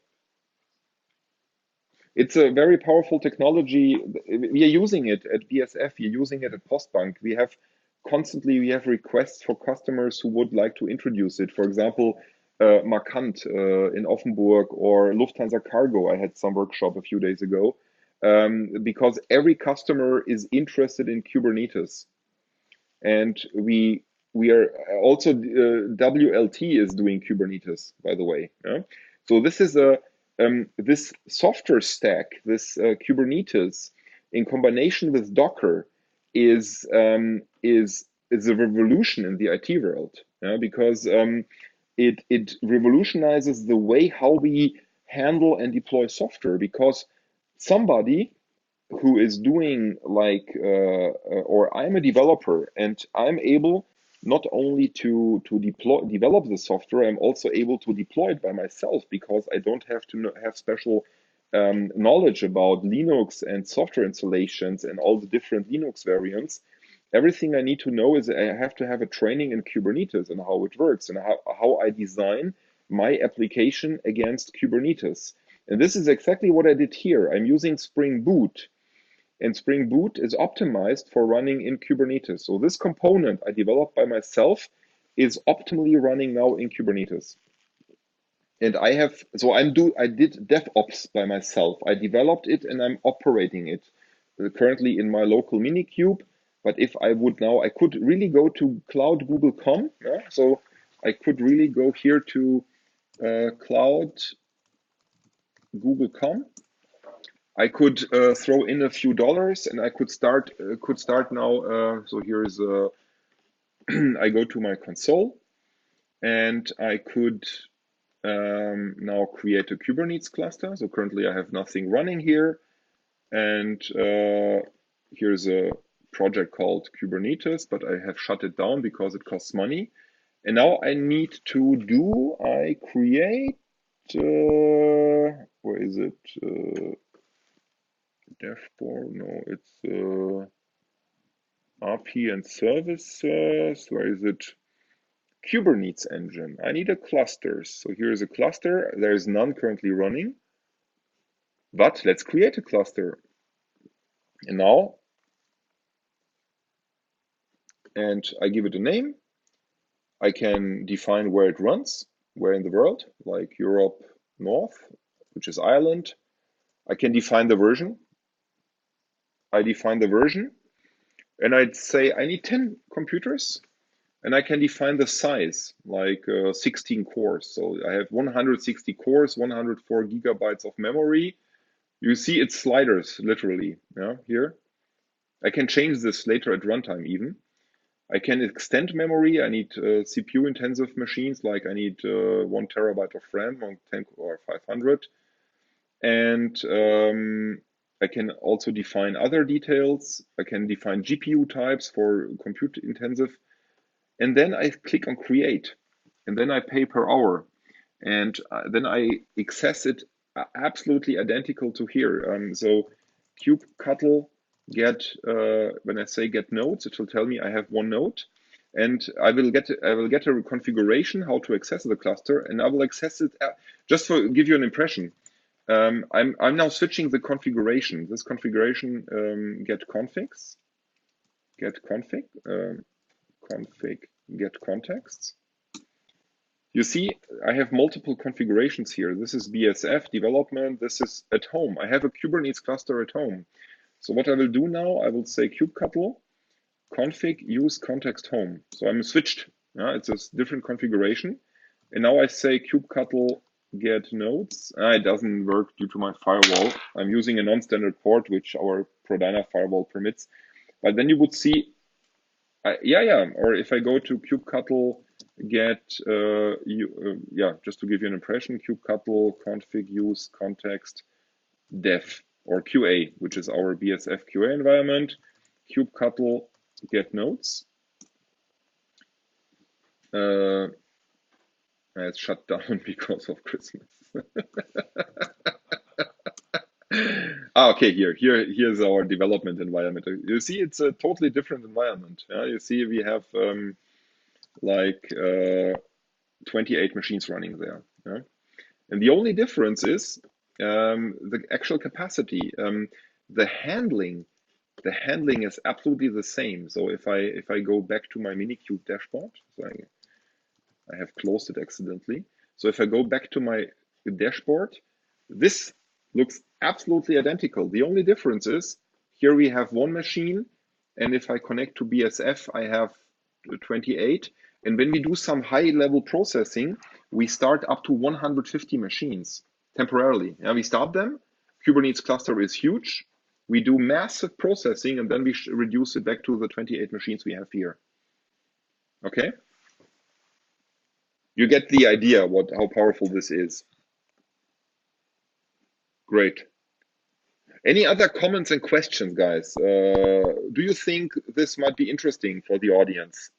It's a very powerful technology. We are using it at BASF, we're using it at Postbank. We have requests for customers who would like to introduce it. For example, Markant in Offenburg or Lufthansa Cargo. I had some workshop a few days ago because every customer is interested in Kubernetes. And we are also WLT is doing Kubernetes, by the way. Yeah? So this is this software stack, this Kubernetes, in combination with Docker, is a revolution in the IT world. Yeah? Because it revolutionizes the way how we handle and deploy software. Because somebody who is doing like or I'm a developer and I'm able not only to develop the software, I'm also able to deploy it by myself because I don't have to have special knowledge about Linux and software installations and all the different Linux variants. Everything I need to know is I have to have a training in Kubernetes and how it works and how I design my application against Kubernetes. And this is exactly what I did here. I'm using Spring Boot, and Spring Boot is optimized for running in Kubernetes. So this component I developed by myself is optimally running now in Kubernetes. And I did DevOps by myself. I developed it and I'm operating it currently in my local Minikube. But if I would now, I could really go to Cloud Google.com. Yeah? So I could really go here to Cloud Google.com. I could throw in a few dollars and I could start now. So here's I go to my console and I could now create a Kubernetes cluster. So currently I have nothing running here, and here's a project called Kubernetes, but I have shut it down because it costs money. And now I need to I create where is it? Dashboard, no, it's RP and services. Where is it? Kubernetes engine. I need a cluster. So here's a cluster. There is none currently running, but let's create a cluster. And now, and I give it a name. I can define where it runs, where in the world, like Europe North, which is Ireland. I can define the version. I define the version, and I'd say I need 10 computers. And I can define the size, like 16 cores. So I have 160 cores, 104 gigabytes of memory. You see it's sliders, literally, yeah, here. I can change this later at runtime even. I can extend memory. I need CPU intensive machines, like I need 1 terabyte of RAM on 10 or 500. And I can also define other details. I can define GPU types for compute intensive. And then I click on create, and then I pay per hour, and then I access it absolutely identical to here. So kubectl get when I say get nodes, it will tell me I have one node, and I will get a configuration how to access the cluster, and I will access it just for give you an impression. I'm now switching the configuration. This configuration get configs, get config. Config get contexts. You see, I have multiple configurations here. This is BASF development. This is at home. I have a Kubernetes cluster at home. So what I will do now, I will say kubectl config use context home. So I'm switched. It's a different configuration. And now I say kubectl get nodes. It doesn't work due to my firewall. I'm using a non-standard port, which our Prodina firewall permits. But then you would see Yeah. Or if I go to kubectl, get yeah, just to give you an impression, kubectl config use context dev or QA, which is our BSF QA environment. Kubectl get nodes. It's shut down because of Christmas. Okay, here's our development environment. You see, it's a totally different environment. Yeah? You see, we have like 28 machines running there. Yeah? And the only difference is the actual capacity. The handling, the handling is absolutely the same. So if I go back to my Minikube dashboard, so I have closed it accidentally. So if I go back to my dashboard, this looks absolutely identical. The only difference is here we have one machine, and if I connect to BSF, I have 28. And when we do some high-level processing, we start up to 150 machines temporarily. Yeah, we start them. Kubernetes cluster is huge. We do massive processing, and then we reduce it back to the 28 machines we have here. Okay? You get the idea how powerful this is. Great. Any other comments and questions, guys? Do you think this might be interesting for the audience?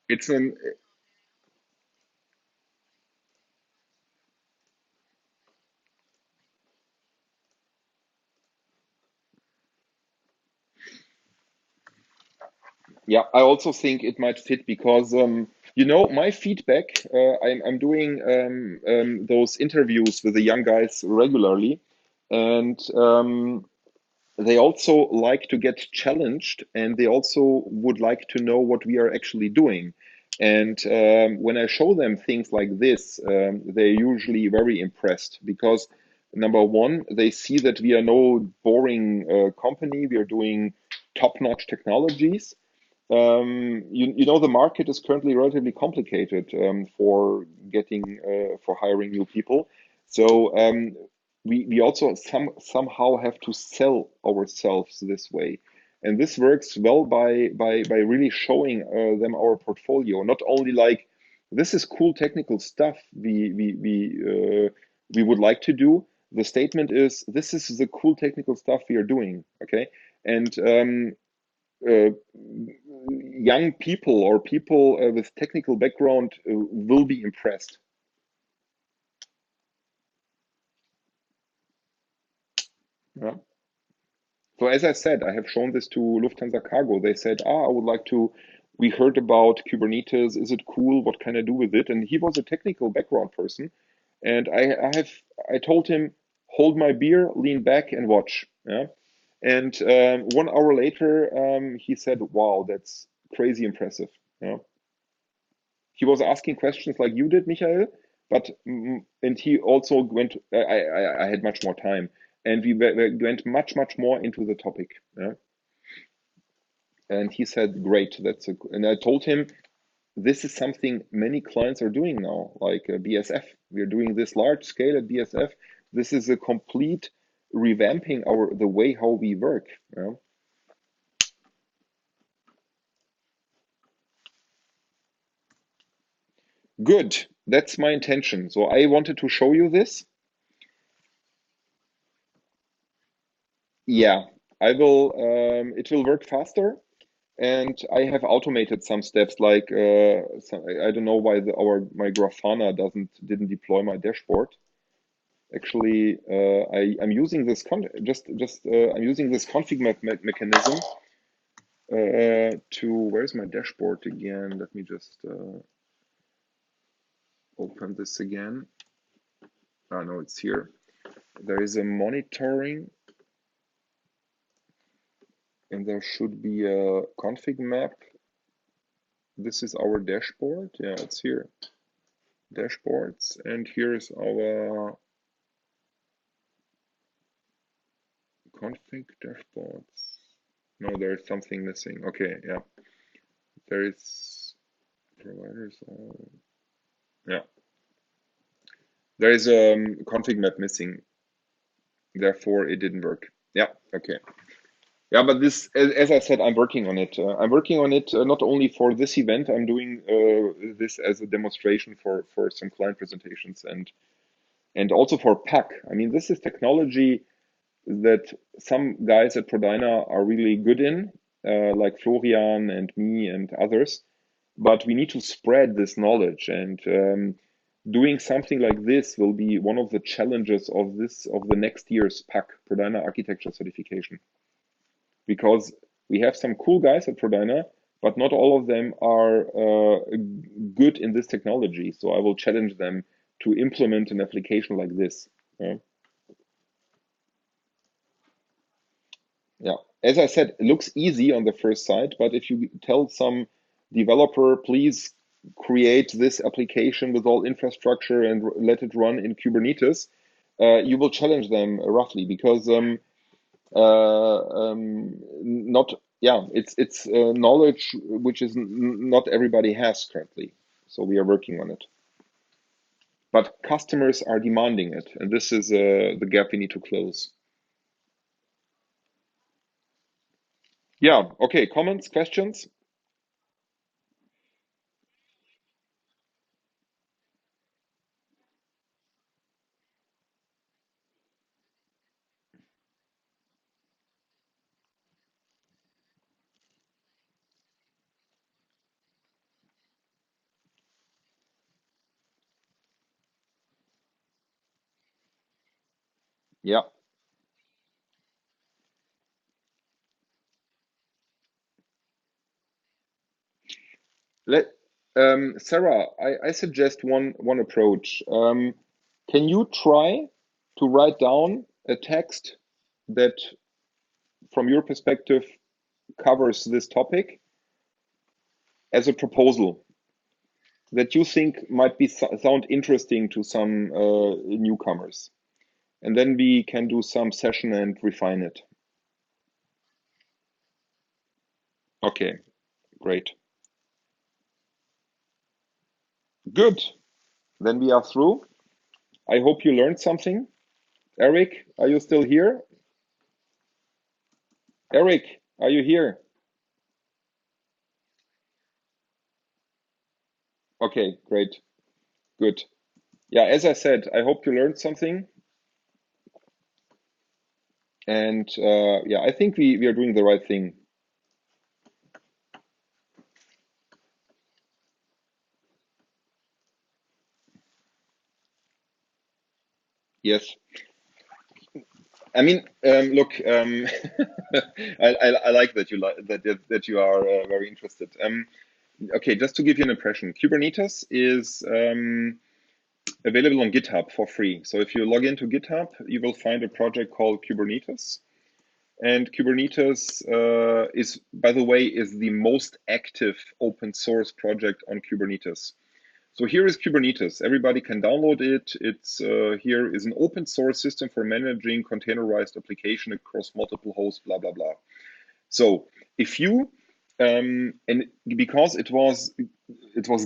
It's an Yeah, I also think it might fit because my feedback. I'm doing those interviews with the young guys regularly, and they also like to get challenged, and they also would like to know what we are actually doing. And when I show them things like this, they're usually very impressed because number one, they see that we are no boring company. We are doing top-notch technologies. The market is currently relatively complicated for getting for hiring new people. So we also somehow have to sell ourselves this way, and this works well by really showing them our portfolio. Not only like this is cool technical stuff we would like to do. The statement is this is the cool technical stuff we are doing. Okay, and uh, young people or people with technical background will be impressed. Yeah. So as I said, I have shown this to Lufthansa Cargo. They said, I would like to. We heard about Kubernetes. Is it cool? What can I do with it? And he was a technical background person, and I told him, hold my beer, lean back, and watch. Yeah. And 1 hour later, he said, wow, that's crazy impressive. Yeah. He was asking questions like you did, Michael, but and he also went. I had much more time, and we went much more into the topic. Yeah? And he said, "Great, And I told him this is something many clients are doing now, like BSF. We are doing this large scale at BSF. This is a complete revamping the way how we work. Yeah? Good. That's my intention. So I wanted to show you this. Yeah, I will. It will work faster, and I have automated some steps. Like I don't know why my Grafana didn't deploy my dashboard. Actually, I'm using this I'm using this config mechanism to where's my dashboard again? Let me just open this again. Ah, no, it's here. There is a monitoring, and there should be a config map. This is our dashboard. Yeah, it's here. Dashboards, and here's our config dashboards. No, there is something missing. Okay, yeah. There is providers. Yeah. There is a config map missing. Therefore, it didn't work. Yeah, okay. Yeah, but this, as I said, I'm working on it. I'm working on it not only for this event. I'm doing this as a demonstration for some client presentations and also for PAC. I mean, this is technology that some guys at Prodyna are really good in, like Florian and me and others. But we need to spread this knowledge, and doing something like this will be one of the challenges of the next year's PAC, Prodyna Architecture Certification, because we have some cool guys at Prodyna, but not all of them are good in this technology. So I will challenge them to implement an application like this. Yeah. Yeah. As I said, it looks easy on the first sight, but if you tell some developer, please create this application with all infrastructure and let it run in Kubernetes, you will challenge them roughly because not yeah it's knowledge which is not everybody has currently, so we are working on it, but customers are demanding it, and this is the gap we need to close. Yeah, okay, comments, questions. Yeah, let Sarah, I suggest one approach. Can you try to write down a text that from your perspective covers this topic as a proposal that you think might be sound interesting to some newcomers, and then we can do some session and refine it. Okay, great, good. Then we are through. I hope you learned something. Eric, are you still here? Eric, are you here? Okay, great, good. Yeah, as I said, I hope you learned something, and yeah, I think we are doing the right thing. Yes. I mean, look, I like that you like that you are very interested. Okay, just to give you an impression, Kubernetes is available on GitHub for free. So if you log into GitHub, you will find a project called Kubernetes. And Kubernetes is, by the way, is the most active open source project on Kubernetes. So here is Kubernetes. Everybody can download it. It's here is an open source system for managing containerized application across multiple hosts, blah, blah, blah. So if you and because it was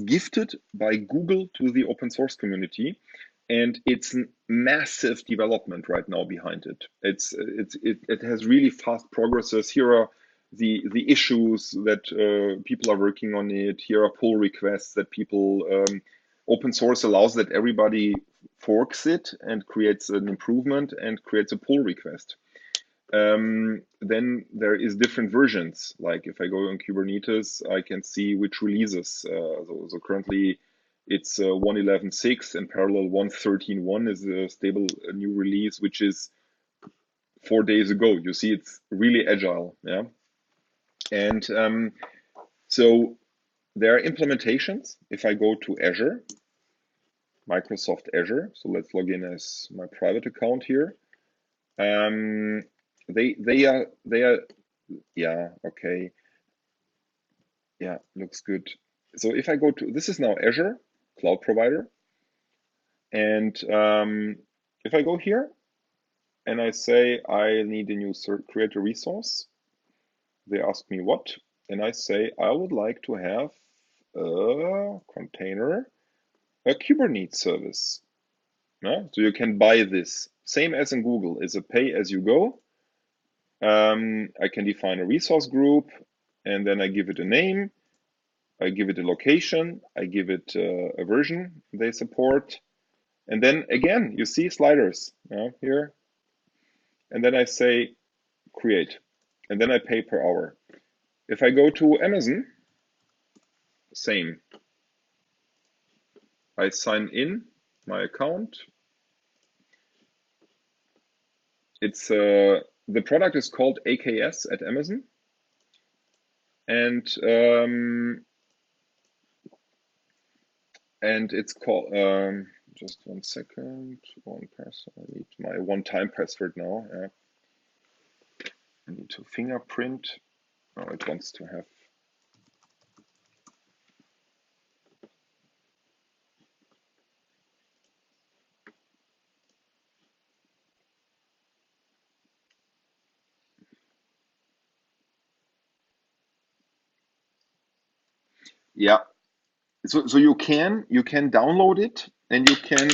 gifted by Google to the open source community, and it's a massive development right now behind it. It has really fast progresses. Here are the issues that people are working on it. Here are pull requests that people open source allows that everybody forks it and creates an improvement and creates a pull request. Then there is different versions. Like if I go on Kubernetes, I can see which releases. So currently it's 1.11.6 and parallel 1.13.1 is a stable new release, which is 4 days ago. You see, it's really agile. Yeah. And so there are implementations. If I go to Azure, Microsoft Azure, so let's log in as my private account here. Um, they are yeah, okay. Yeah, looks good. So if I go to, this is now Azure Cloud Provider. And if I go here and I say I need a new create a resource, they ask me what, and I say I would like to have a container, a Kubernetes service. Yeah? So you can buy this same as in Google, is a pay-as-you-go. I can define a resource group, and then I give it a name, I give it a location, I give it a version they support, and then again, you see sliders here, and then I say create, and then I pay per hour. If I go to Amazon, same. I sign in my account. It's the product is called AKS at Amazon, and it's called just 1 second. One password. I need my one-time password now. Yeah. I need to fingerprint. Oh, it wants to have. Yeah. So you can download it, and you can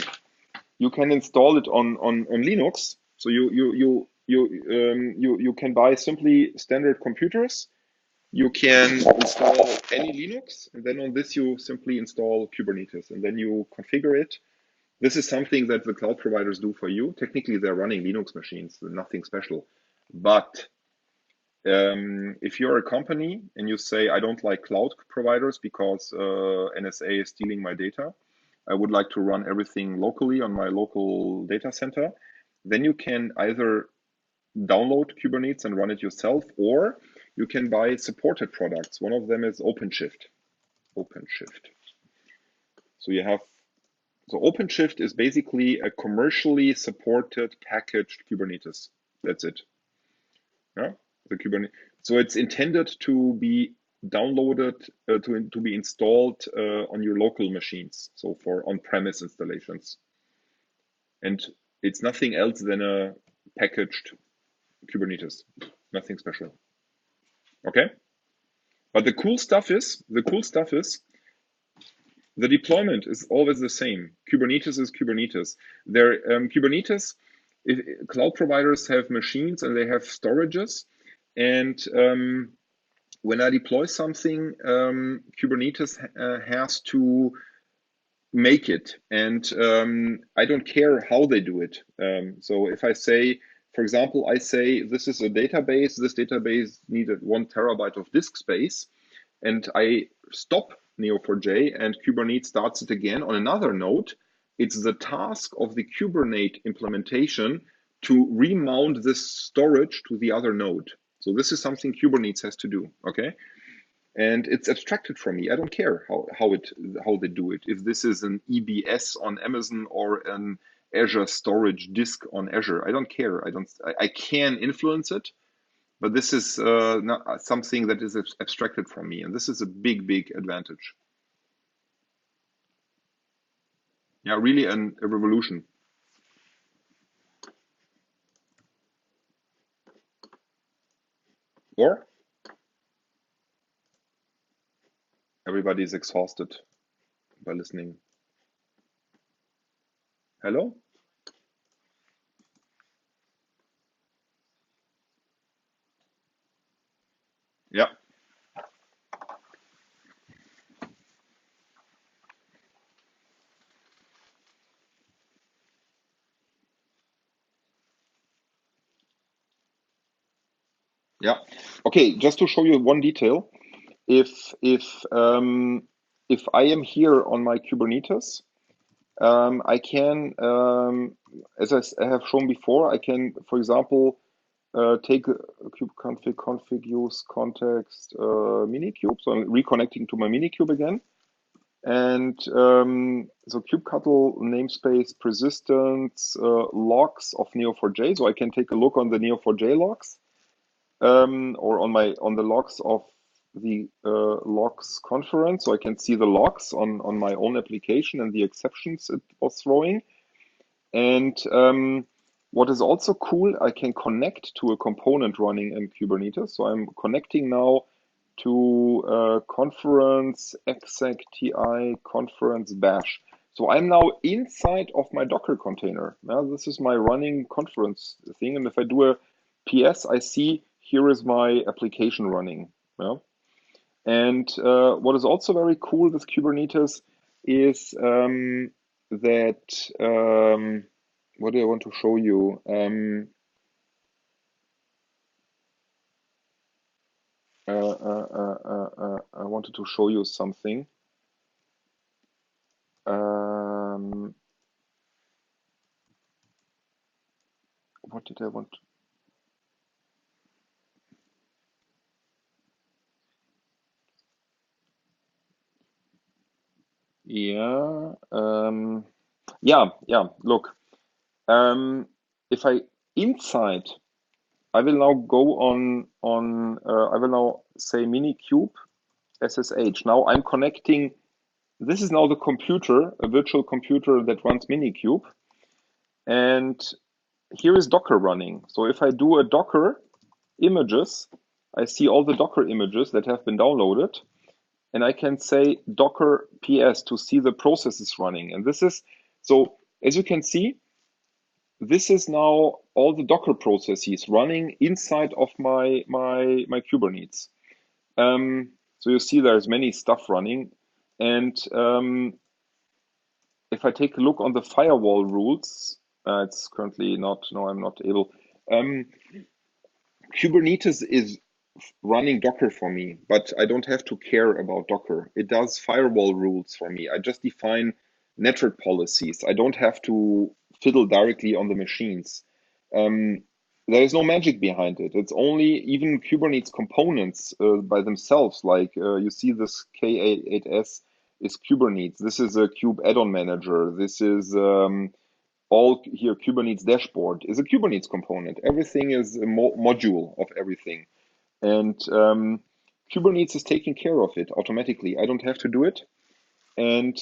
install it on Linux. So you can buy simply standard computers. You can install any Linux, and then on this you simply install Kubernetes, and then you configure it. This is something that the cloud providers do for you. Technically, they're running Linux machines, nothing special. But if you're a company and you say, I don't like cloud providers because NSA is stealing my data, I would like to run everything locally on my local data center, then you can either download Kubernetes and run it yourself, or you can buy supported products. One of them is OpenShift. OpenShift. So you have, so OpenShift is basically a commercially supported packaged Kubernetes. That's it. Yeah, the Kubernetes. So it's intended to be downloaded, to be installed on your local machines. So for on-premise installations. And it's nothing else than a packaged Kubernetes, nothing special. Okay. But the cool stuff is the deployment is always the same. Kubernetes is Kubernetes. Kubernetes, cloud providers have machines and they have storages. And when I deploy something, Kubernetes has to make it. And I don't care how they do it. So if I say, for example, I say this is a database, this database needed 1 terabyte of disk space, and I stop Neo4j and Kubernetes starts it again on another node, it's the task of the Kubernetes implementation to remount this storage to the other node. So this is something Kubernetes has to do, okay? And it's abstracted from me. I don't care how they do it. If this is an EBS on Amazon or an Azure storage disk on Azure, I don't care. I can influence it, but this is not something that is abstracted from me, and this is a big advantage. Yeah, really a revolution. Or everybody is exhausted by listening. Hello? Yeah. Yeah. Okay, just to show you one detail, if I am here on my Kubernetes, I can, as I have shown before, I can, for example, take a kube config use context minikube. So I'm reconnecting to my minikube again. And so kubectl namespace persistence logs of Neo4j. So I can take a look on the Neo4j logs or on the logs of the logs conference. So I can see the logs on my own application and the exceptions it was throwing. And what is also cool, I can connect to a component running in Kubernetes. So I'm connecting now to conference exec ti conference bash. So I'm now inside of my Docker container. Now this is my running conference thing. And if I do a PS, I see here is my application running. Yeah? And what is also very cool with Kubernetes is that, what do I want to show you? I wanted to show you something. What did I want? Yeah, yeah. Look, if I inside, I will now go on. I will now say Minikube SSH. Now I'm connecting. This is now the computer, a virtual computer that runs Minikube, and here is Docker running. So if I do a Docker images, I see all the Docker images that have been downloaded, and I can say Docker PS to see the processes running. And this is, so as you can see, this is now all the Docker processes running inside of my Kubernetes. So you see there's many stuff running. And if I take a look on the firewall rules, it's currently not, no, I'm not able. Kubernetes is running Docker for me, but I don't have to care about Docker. It does firewall rules for me. I just define network policies. I don't have to fiddle directly on the machines. Um, there is no magic behind it. It's only even Kubernetes components by themselves. Like you see this K8s is Kubernetes. This is a Kube add-on manager. This is all here Kubernetes dashboard is a Kubernetes component. Everything is a module of everything. And Kubernetes is taking care of it automatically. I don't have to do it. And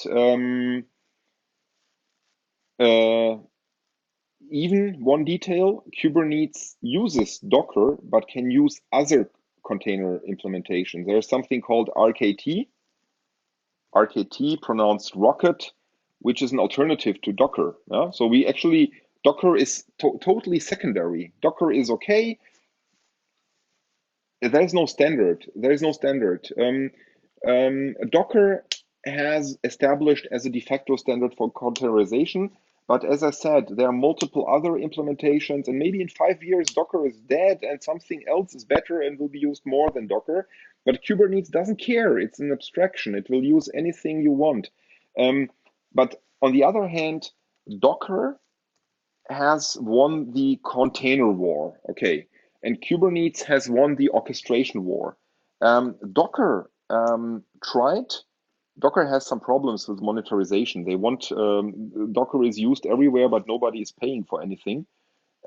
even one detail, Kubernetes uses Docker, but can use other container implementations. There's something called RKT, pronounced Rocket, which is an alternative to Docker. Yeah? So we actually, Docker is totally secondary. Docker is okay. There's no standard. There is no standard. Docker has established as a de facto standard for containerization, but as I said, there are multiple other implementations, and maybe in 5 years Docker is dead and something else is better and will be used more than Docker. But Kubernetes doesn't care. It's an abstraction. It will use anything you want. But on the other hand, Docker has won the container war. Okay. And Kubernetes has won the orchestration war. Docker tried. Docker has some problems with monetization. They want Docker is used everywhere, but nobody is paying for anything.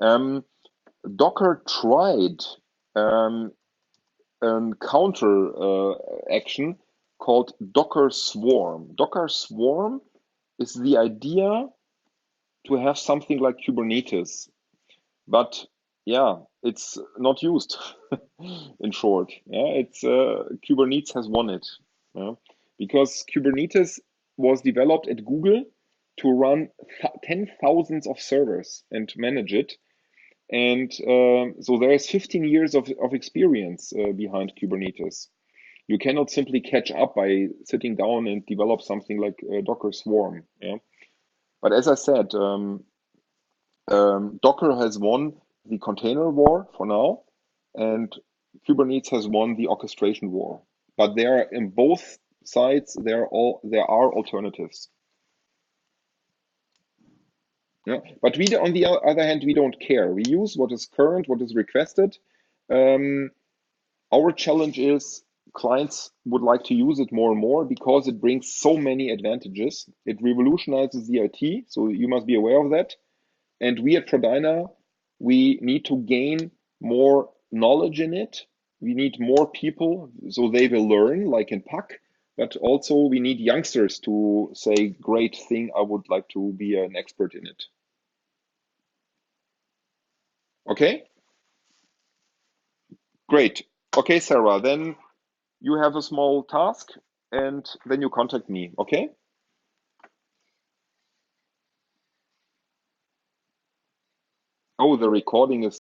Docker tried counter action called Docker Swarm. Docker Swarm is the idea to have something like Kubernetes, but yeah, it's not used. In short, yeah, it's Kubernetes has won it, yeah? Because Kubernetes was developed at Google to run 10,000s of servers and to manage it, and so there is 15 years of experience behind Kubernetes. You cannot simply catch up by sitting down and develop something like Docker Swarm, yeah. But as I said, Docker has won the container war for now, and Kubernetes has won the orchestration war. But there, in both sides, there are alternatives. Yeah. But we, on the other hand, we don't care. We use what is current, what is requested. Our challenge is clients would like to use it more and more because it brings so many advantages. It revolutionizes the IT, so you must be aware of that. And we at Prodyna, we need to gain more knowledge in it. We need more people so they will learn, like in PAC, but also we need youngsters to say, great thing, I would like to be an expert in it. Okay, great. Okay, Sarah, then you have a small task and then you contact me, okay? Oh, the recording is